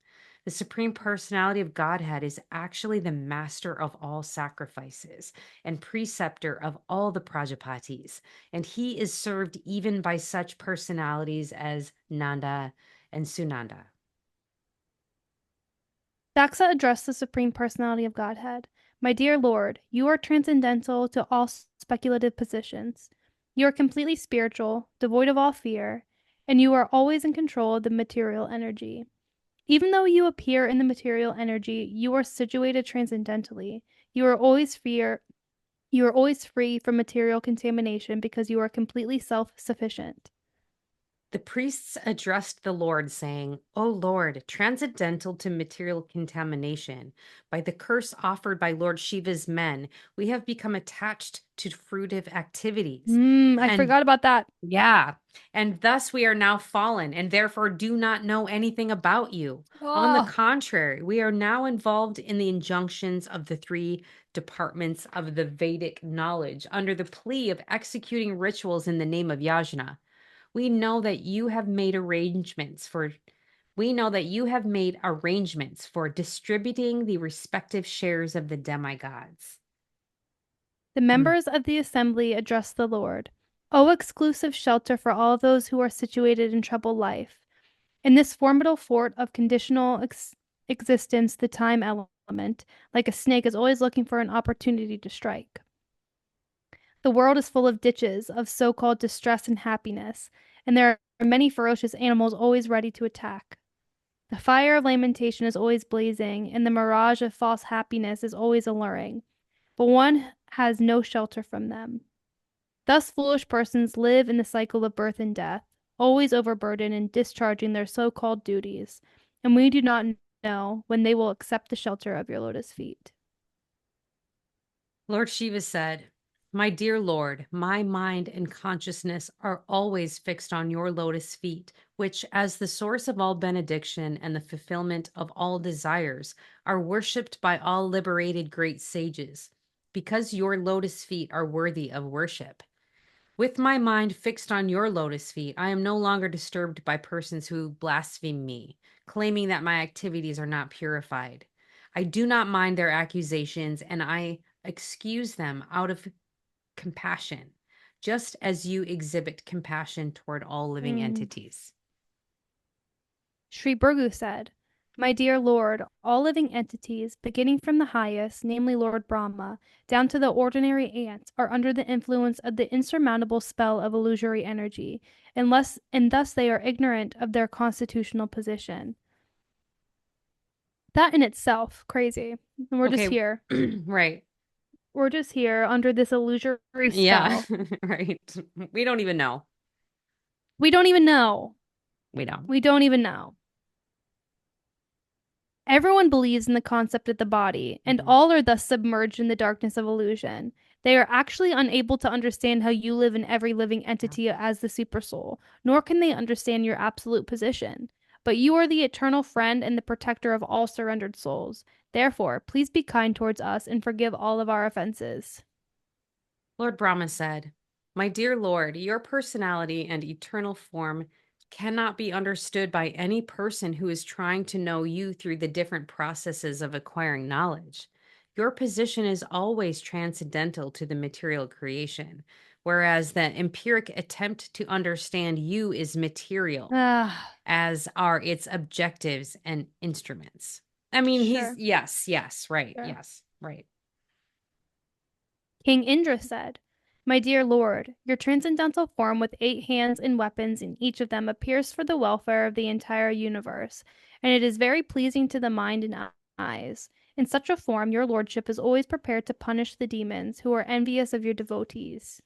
The Supreme Personality of Godhead is actually the master of all sacrifices and preceptor of all the Prajapatis, and he is served even by such personalities as Nanda and Sunanda. Daxa addressed the Supreme Personality of Godhead. My dear Lord, you are transcendental to all speculative positions. You are completely spiritual, devoid of all fear, and you are always in control of the material energy. Even though you appear in the material energy, you are situated transcendentally. You are always free from material contamination because you are completely self-sufficient. The priests addressed the Lord, saying, O Lord, transcendental to material contamination, by the curse offered by Lord Shiva's men, we have become attached to fruitive activities. I And forgot about that. yeah, and thus we are now fallen, and therefore do not know anything about you. On the Oh. contrary, we are now involved in the injunctions of the three departments of the Vedic knowledge under the plea of executing rituals in the name of yajna. We know that you have made arrangements for we know that you have made arrangements for distributing the respective shares of the demigods. The Mm. members of the assembly addressed the Lord. O exclusive shelter for all those who are situated in troubled life. In this formidable fort of conditional existence, the time element, like a snake, is always looking for an opportunity to strike. The world is full of ditches of so called distress and happiness, and there are many ferocious animals always ready to attack. The fire of lamentation is always blazing, and the mirage of false happiness is always alluring, but one has no shelter from them. Thus, foolish persons live in the cycle of birth and death, always overburdened in discharging their so called duties, and we do not know when they will accept the shelter of your lotus feet. Lord Shiva said, My dear Lord, my mind and consciousness are always fixed on your lotus feet, which, as the source of all benediction and the fulfillment of all desires, are worshipped by all liberated great sages, because your lotus feet are worthy of worship. With my mind fixed on your lotus feet, I am no longer disturbed by persons who blaspheme me, claiming that my activities are not purified. I do not mind their accusations, and I excuse them out of compassion, just as you exhibit compassion toward all living Mm. entities. Sri Burgu said, My dear Lord, all living entities, beginning from the highest, namely Lord Brahma, down to the ordinary ants, are under the influence of the insurmountable spell of illusory energy, and thus they are ignorant of their constitutional position. That in itself, crazy. And we're just Okay, here. right. We're just here under this illusory Yeah, spell. right. We don't even know. We don't even know. We don't. We don't even know. Everyone believes in the concept of the body, and Mhm. all are thus submerged in the darkness of illusion. They are actually unable to understand how you live in every living Yeah. entity as the supersoul, nor can they understand your absolute position. But you are the eternal friend and the protector of all surrendered souls. Therefore, please be kind towards us and forgive all of our offenses. Lord Brahma said, My dear Lord, your personality and eternal form cannot be understood by any person who is trying to know you through the different processes of acquiring knowledge. Your position is always transcendental to the material creation, whereas the empiric attempt to understand you is material, Ah, as are its objectives and instruments. I mean, sure, yes, right, sure. yes, right. King Indra said, My dear Lord, your transcendental form with 8 hands and weapons in each of them appears for the welfare of the entire universe, and it is very pleasing to the mind and eyes. In such a form, your lordship is always prepared to punish the demons who are envious of your devotees.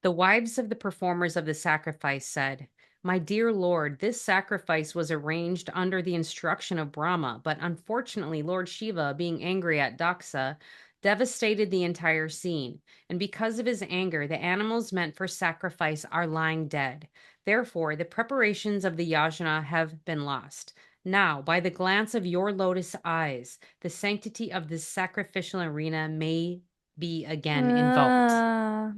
The wives of the performers of the sacrifice said, My dear Lord, this sacrifice was arranged under the instruction of Brahma, but unfortunately, Lord Shiva, being angry at Daxa, devastated the entire scene. And because of his anger, the animals meant for sacrifice are lying dead. Therefore, the preparations of the yajna have been lost. Now, by the glance of your lotus eyes, the sanctity of this sacrificial arena may be again invoked. Ah.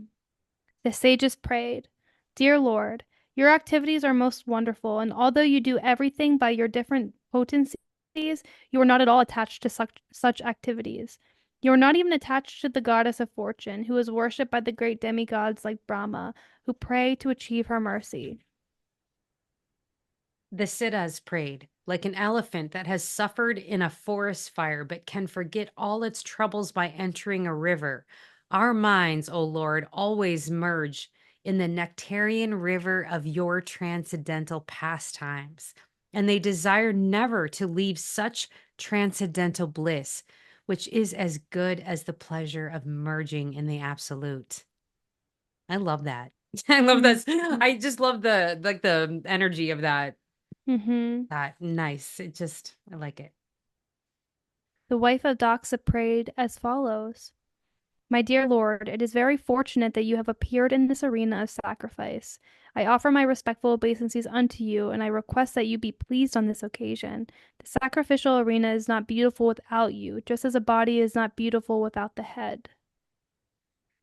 The sages prayed, Dear Lord, your activities are most wonderful, and although you do everything by your different potencies, you are not at all attached to such activities. You are not even attached to the goddess of fortune, who is worshipped by the great demigods like Brahma, who pray to achieve her mercy. The Siddhas prayed, like an elephant that has suffered in a forest fire but can forget all its troubles by entering a river. Our minds, O Lord, always merge in the nectarian river of your transcendental pastimes, and they desire never to leave such transcendental bliss, which is as good as the pleasure of merging in the absolute. I love that. I love this. I just love the energy of Mm-hmm. that. Nice. I like it. The wife of Daksha prayed as follows. My dear Lord, it is very fortunate that you have appeared in this arena of sacrifice. I offer my respectful obeisances unto you, and I request that you be pleased on this occasion. The sacrificial arena is not beautiful without you, just as a body is not beautiful without the head.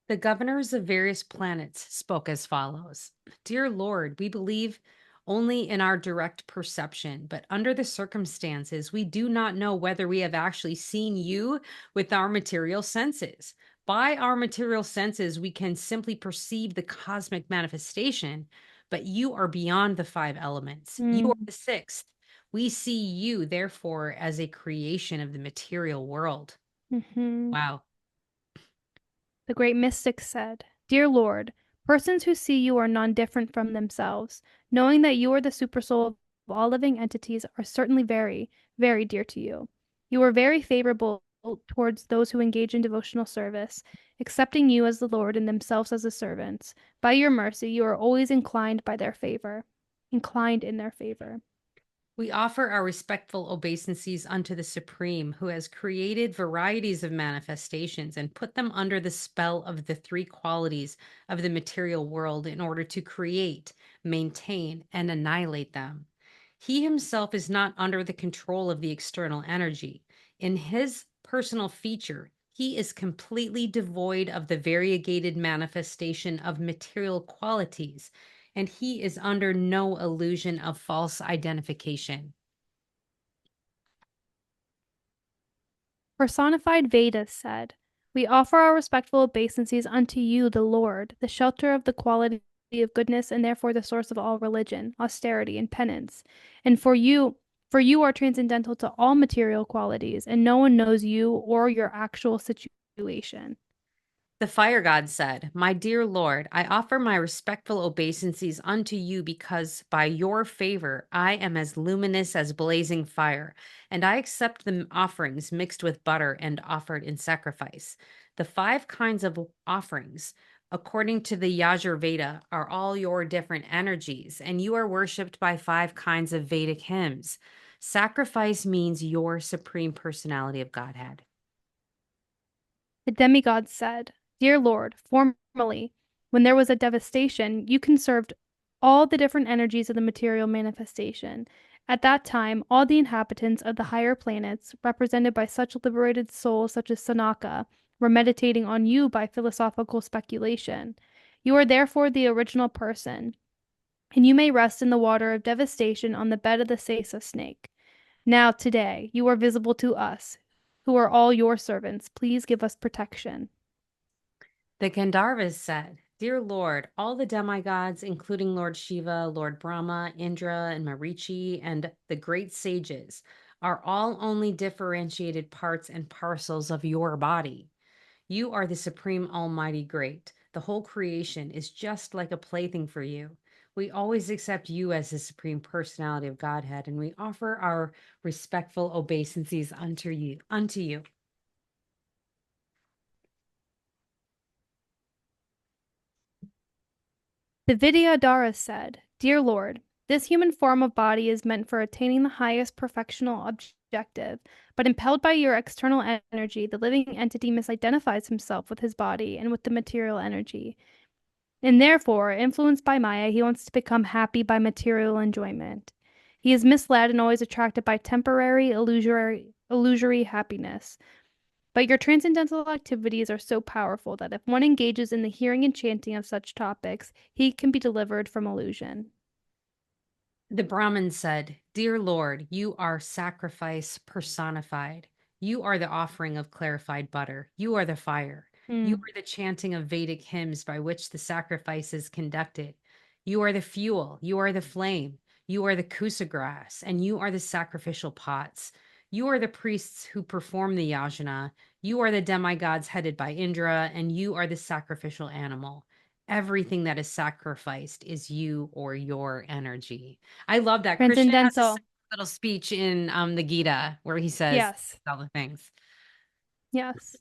The governors of various planets spoke as follows. Dear Lord, we believe only in our direct perception, but under the circumstances, we do not know whether we have actually seen you with our material senses. By our material senses, we can simply perceive the cosmic manifestation, but you are beyond the five elements. You are Mm. the sixth. We see you, therefore, as a creation of the material world. Hmm. Wow. The great mystic said, Dear Lord, persons who see you are none different from themselves, knowing that you are the supersoul of all living entities, are certainly very, very dear to you. You are very favorable towards those who engage in devotional service, accepting you as the Lord and themselves as the servants. By your mercy, you are always inclined in their favor. We offer our respectful obeisances unto the Supreme, who has created varieties of manifestations and put them under the spell of the three qualities of the material world in order to create, maintain, and annihilate them. He himself is not under the control of the external energy. In his personal feature, he is completely devoid of the variegated manifestation of material qualities, and he is under no illusion of false identification. Personified Vedas said, We offer our respectful obeisances unto you, the Lord, the shelter of the quality of goodness and therefore the source of all religion, austerity, and penance. And for you are transcendental to all material qualities, and no one knows you or your actual situation. The fire god said, My dear Lord, I offer my respectful obeisances unto you because by your favor I am as luminous as blazing fire, and I accept the offerings mixed with butter and offered in sacrifice. The five kinds of offerings, according to the Yajurveda, are all your different energies, and you are worshipped by five kinds of Vedic hymns. Sacrifice means your supreme personality of Godhead. The demigods said, Dear Lord, formerly, when there was a devastation, you conserved all the different energies of the material manifestation. At that time, all the inhabitants of the higher planets, represented by such liberated souls such as Sanaka, were meditating on you by philosophical speculation. You are therefore the original person, and you may rest in the water of devastation on the bed of the Sesa snake. Now, today, you are visible to us, who are all your servants. Please give us protection. The Gandharvas said, Dear Lord, all the demigods, including Lord Shiva, Lord Brahma, Indra, and Marichi, and the great sages, are all only differentiated parts and parcels of your body. You are the supreme almighty great. The whole creation is just like a plaything for you. We always accept you as the supreme personality of Godhead, and we offer our respectful obeisances unto you. The Vidyadhara said, Dear Lord, this human form of body is meant for attaining the highest perfectional objective, but impelled by your external energy, the living entity misidentifies himself with his body and with the material energy. And therefore, influenced by Maya, he wants to become happy by material enjoyment. He is misled and always attracted by temporary, illusory happiness. But your transcendental activities are so powerful that if one engages in the hearing and chanting of such topics, he can be delivered from illusion. The Brahmin said, Dear Lord, you are sacrifice personified. You are the offering of clarified butter. You are the fire. You Mm. are the chanting of Vedic hymns by which the sacrifice is conducted. You are the fuel. You are the flame. You are the kusa grass, and you are the sacrificial pots. You are the priests who perform the yajna. You are the demigods headed by Indra, and you are the sacrificial animal. Everything that is sacrificed is you or your energy. I love that. Krishna has a Transcendental. little speech in the Gita where he says Yes. all the things. Yes.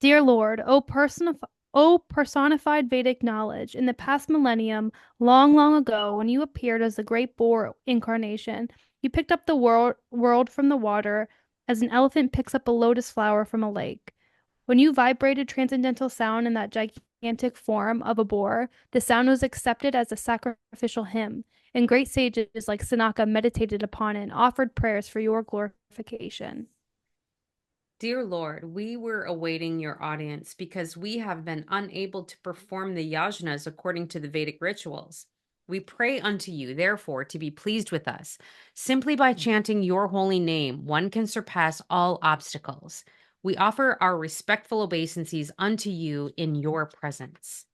Dear Lord, O personified Vedic knowledge, in the past millennium, long, long ago, when you appeared as the great boar incarnation, you picked up the world from the water as an elephant picks up a lotus flower from a lake. When you vibrated transcendental sound in that gigantic form of a boar, the sound was accepted as a sacrificial hymn, and great sages like Sanaka meditated upon it and offered prayers for your glorification. Dear Lord, we were awaiting your audience because we have been unable to perform the yajnas according to the Vedic rituals. We pray unto you, therefore, to be pleased with us. Simply by chanting your holy name, one can surpass all obstacles. We offer our respectful obeisances unto you in your presence.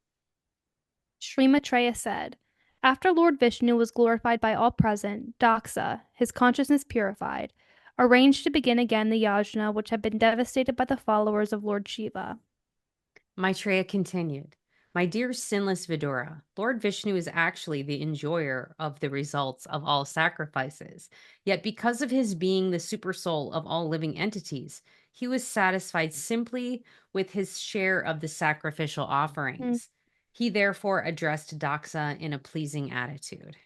Sri Maitreya said, after Lord Vishnu was glorified by all present, Daksha, his consciousness purified, arranged to begin again the yajna which had been devastated by the followers of Lord Shiva. Maitreya continued, my dear sinless Vidura, Lord Vishnu is actually the enjoyer of the results of all sacrifices. Yet, because of his being the supersoul of all living entities, he was satisfied simply with his share of the sacrificial Mm. offerings. He therefore addressed Daxa in a pleasing attitude.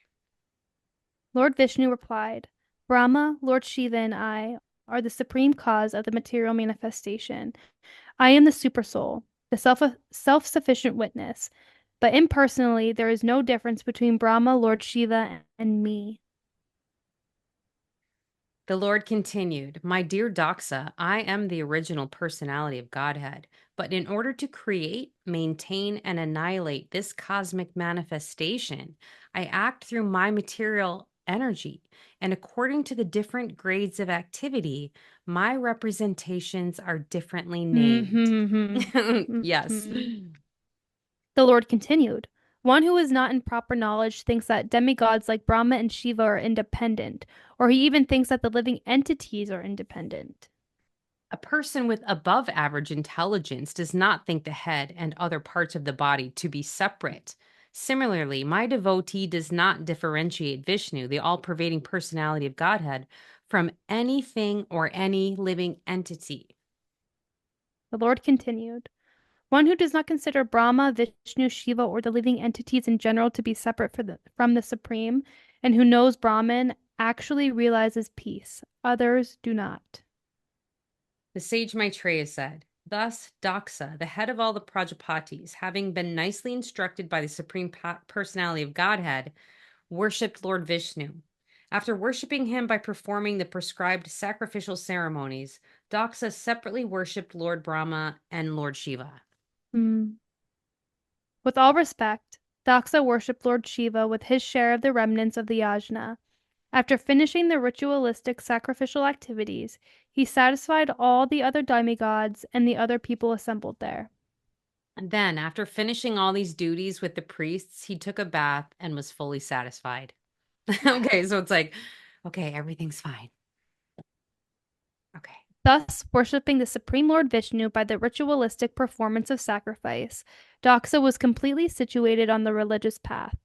Lord Vishnu replied, Brahma, Lord Shiva, and I are the supreme cause of the material manifestation. I am the supersoul, the self-sufficient witness, but impersonally there is no difference between Brahma, Lord Shiva, and me. The Lord continued, my dear Daxa, I am the original personality of Godhead, but in order to create, maintain, and annihilate this cosmic manifestation, I act through my material energy. And according to the different grades of activity, my representations are differently named. Mm-hmm. Yes. Mm-hmm. The Lord continued, one who is not in proper knowledge thinks that demigods like Brahma and Shiva are independent, or he even thinks that the living entities are independent. A person with above average intelligence does not think the head and other parts of the body to be separate. Similarly, my devotee does not differentiate Vishnu, the all pervading personality of Godhead, from anything or any living entity. The Lord continued, one who does not consider Brahma, Vishnu, Shiva, or the living entities in general to be separate from the Supreme, and who knows Brahman, actually realizes peace. Others do not. The sage Maitreya said, thus, Daksha, the head of all the Prajapatis, having been nicely instructed by the Supreme Personality of Godhead, worshipped Lord Vishnu. After worshiping him by performing the prescribed sacrificial ceremonies, Daksha separately worshipped Lord Brahma and Lord Shiva. Hmm. With all respect, Daxa worshipped Lord Shiva with his share of the remnants of the yajna. After finishing the ritualistic sacrificial activities, he satisfied all the other demigods and the other people assembled there. And then, after finishing all these duties with the priests, he took a bath and was fully satisfied. Okay, so it's like, okay, everything's fine. Okay. Thus, worshipping the Supreme Lord Vishnu by the ritualistic performance of sacrifice, Daxa was completely situated on the religious path.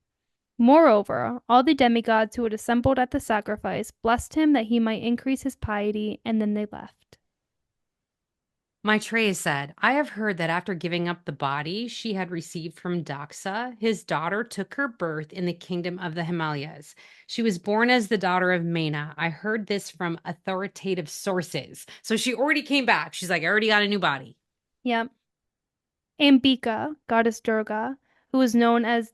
Moreover, all the demigods who had assembled at the sacrifice blessed him that he might increase his piety, and then they left. Maitreya said, I have heard that after giving up the body she had received from Daxa, his daughter took her birth in the kingdom of the Himalayas. She was born as the daughter of Mena. I heard this from authoritative sources. So she already came back. She's like, I already got a new body. Yep. Ambika, goddess Durga, who was known as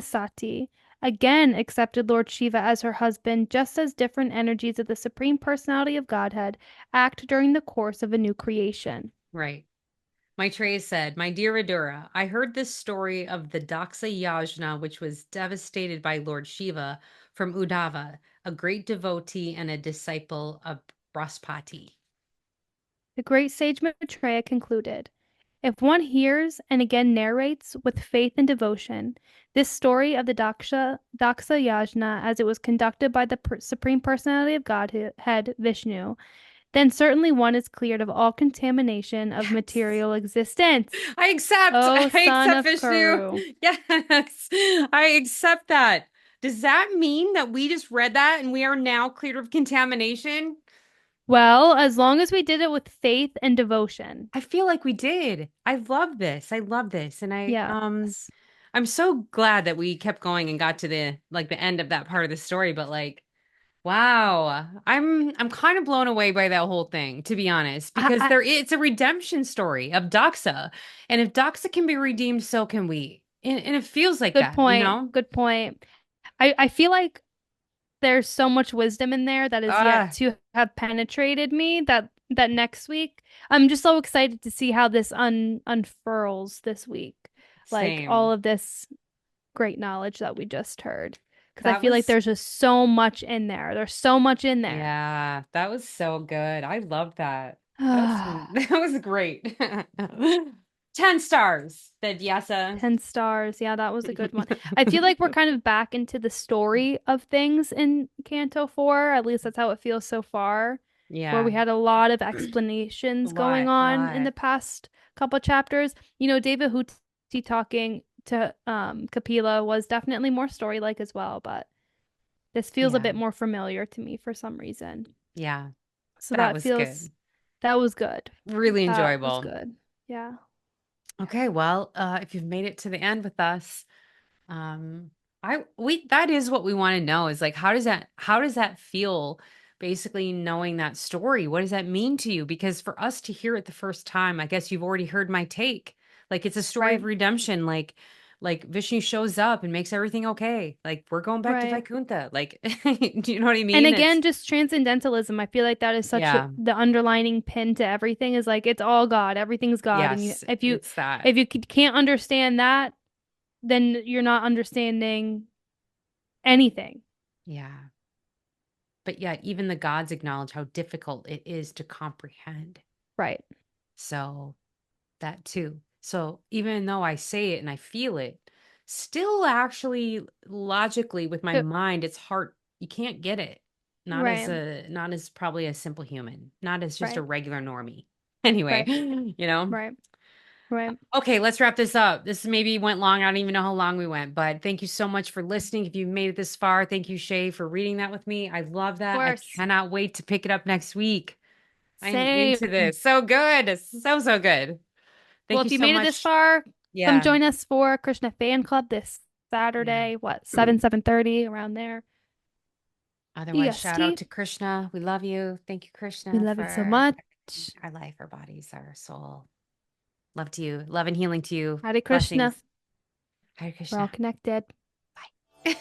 Sati, again accepted Lord Shiva as her husband, just as different energies of the Supreme Personality of Godhead act during the course of a new creation. Right. Maitreya said, My dear Vidura, I heard this story of the Daksha yajna, which was devastated by Lord Shiva from Uddhava, a great devotee and a disciple of Braspati. The great sage Maitreya concluded, if one hears and again narrates with faith and devotion this story of the Daksha Yajna as it was conducted by the Supreme Personality of Godhead, Vishnu, then certainly one is cleared of all contamination of Yes. material existence. I accept. O I son accept of Vishnu. Kuru. Yes. I accept that. Does that mean that we just read that and we are now cleared of contamination? Well, as long as we did it with faith and devotion. I feel like we did. I love this. I love this. And Yes. I'm so glad that we kept going and got to the end of that part of the story, but wow. I'm kind of blown away by that whole thing, to be honest, because I, it's a redemption story of Daxa. And if Daxa can be redeemed, so can we. And it feels like good that, you point. know? Good point. I feel like there's so much wisdom in there that is yet Ah, to have penetrated me that next week I'm just so excited to see how this unfurls this week. Like all same. of this great knowledge that we just heard. Because I That feel like was there's just so much in there. There's so much in there. Yeah, that was so good. I love that. That was great. 10 stars, said Yasa. 10 stars. Yeah, that was a good one. I feel like we're kind of back into the story of things in Canto 4. At least that's how it feels so far, where we Yeah, had a lot of a explanations going lot, a on in lot. the past couple chapters. David Huti talking to Kapila was definitely more story-like as well, but this feels a Yeah, bit more familiar to me for some reason. yeah, So that was good. that was good. Really That was enjoyable. good. Yeah. Okay, well, if you've made it to the end with us, Um, we that is what we want to know is like how does that feel basically knowing that story? What does that mean to you? Because for us to hear it the first time, I guess you've already heard my take. Like it's a story of Right. redemption. Like Vishnu shows up and makes everything okay. Like we're going back to Right. Vaikuntha. Like do you know what I And mean? It's again, just transcendentalism. I feel like that is such yeah. the underlining pin to everything is like it's all God, everything's God, and Yes, it's that. if you can't understand that, then you're not understanding anything. Yeah. But yet even the gods acknowledge how difficult it is to comprehend. Right. So that too. So even though I say it and I feel it, still actually logically with my The- mind, it's hard. You can't get it. right. Not as probably a simple human, not as just a Right. regular normie. Anyway, Right. you know. Right. Right. Okay, let's wrap this up. This maybe went long. I don't even know how long we went, but thank you so much for listening. If you made it this far, thank you, Shay, for reading that with me. I love Of that. I course. cannot wait to pick it up next week. I'm into Same. this. So good. So, so good. Well, Thank you if you so made it this much. far, come Yeah. join us for Krishna Fan Club this Yeah. Saturday, what, 7:30 around there. Otherwise, shout out EST. to Krishna. We love you. Thank you, We Krishna, love you so for much. our life, our bodies, our soul. Love to you. Love and healing to you. Hare Krishna. Blessings. Hare We're all Krishna. connected. Bye.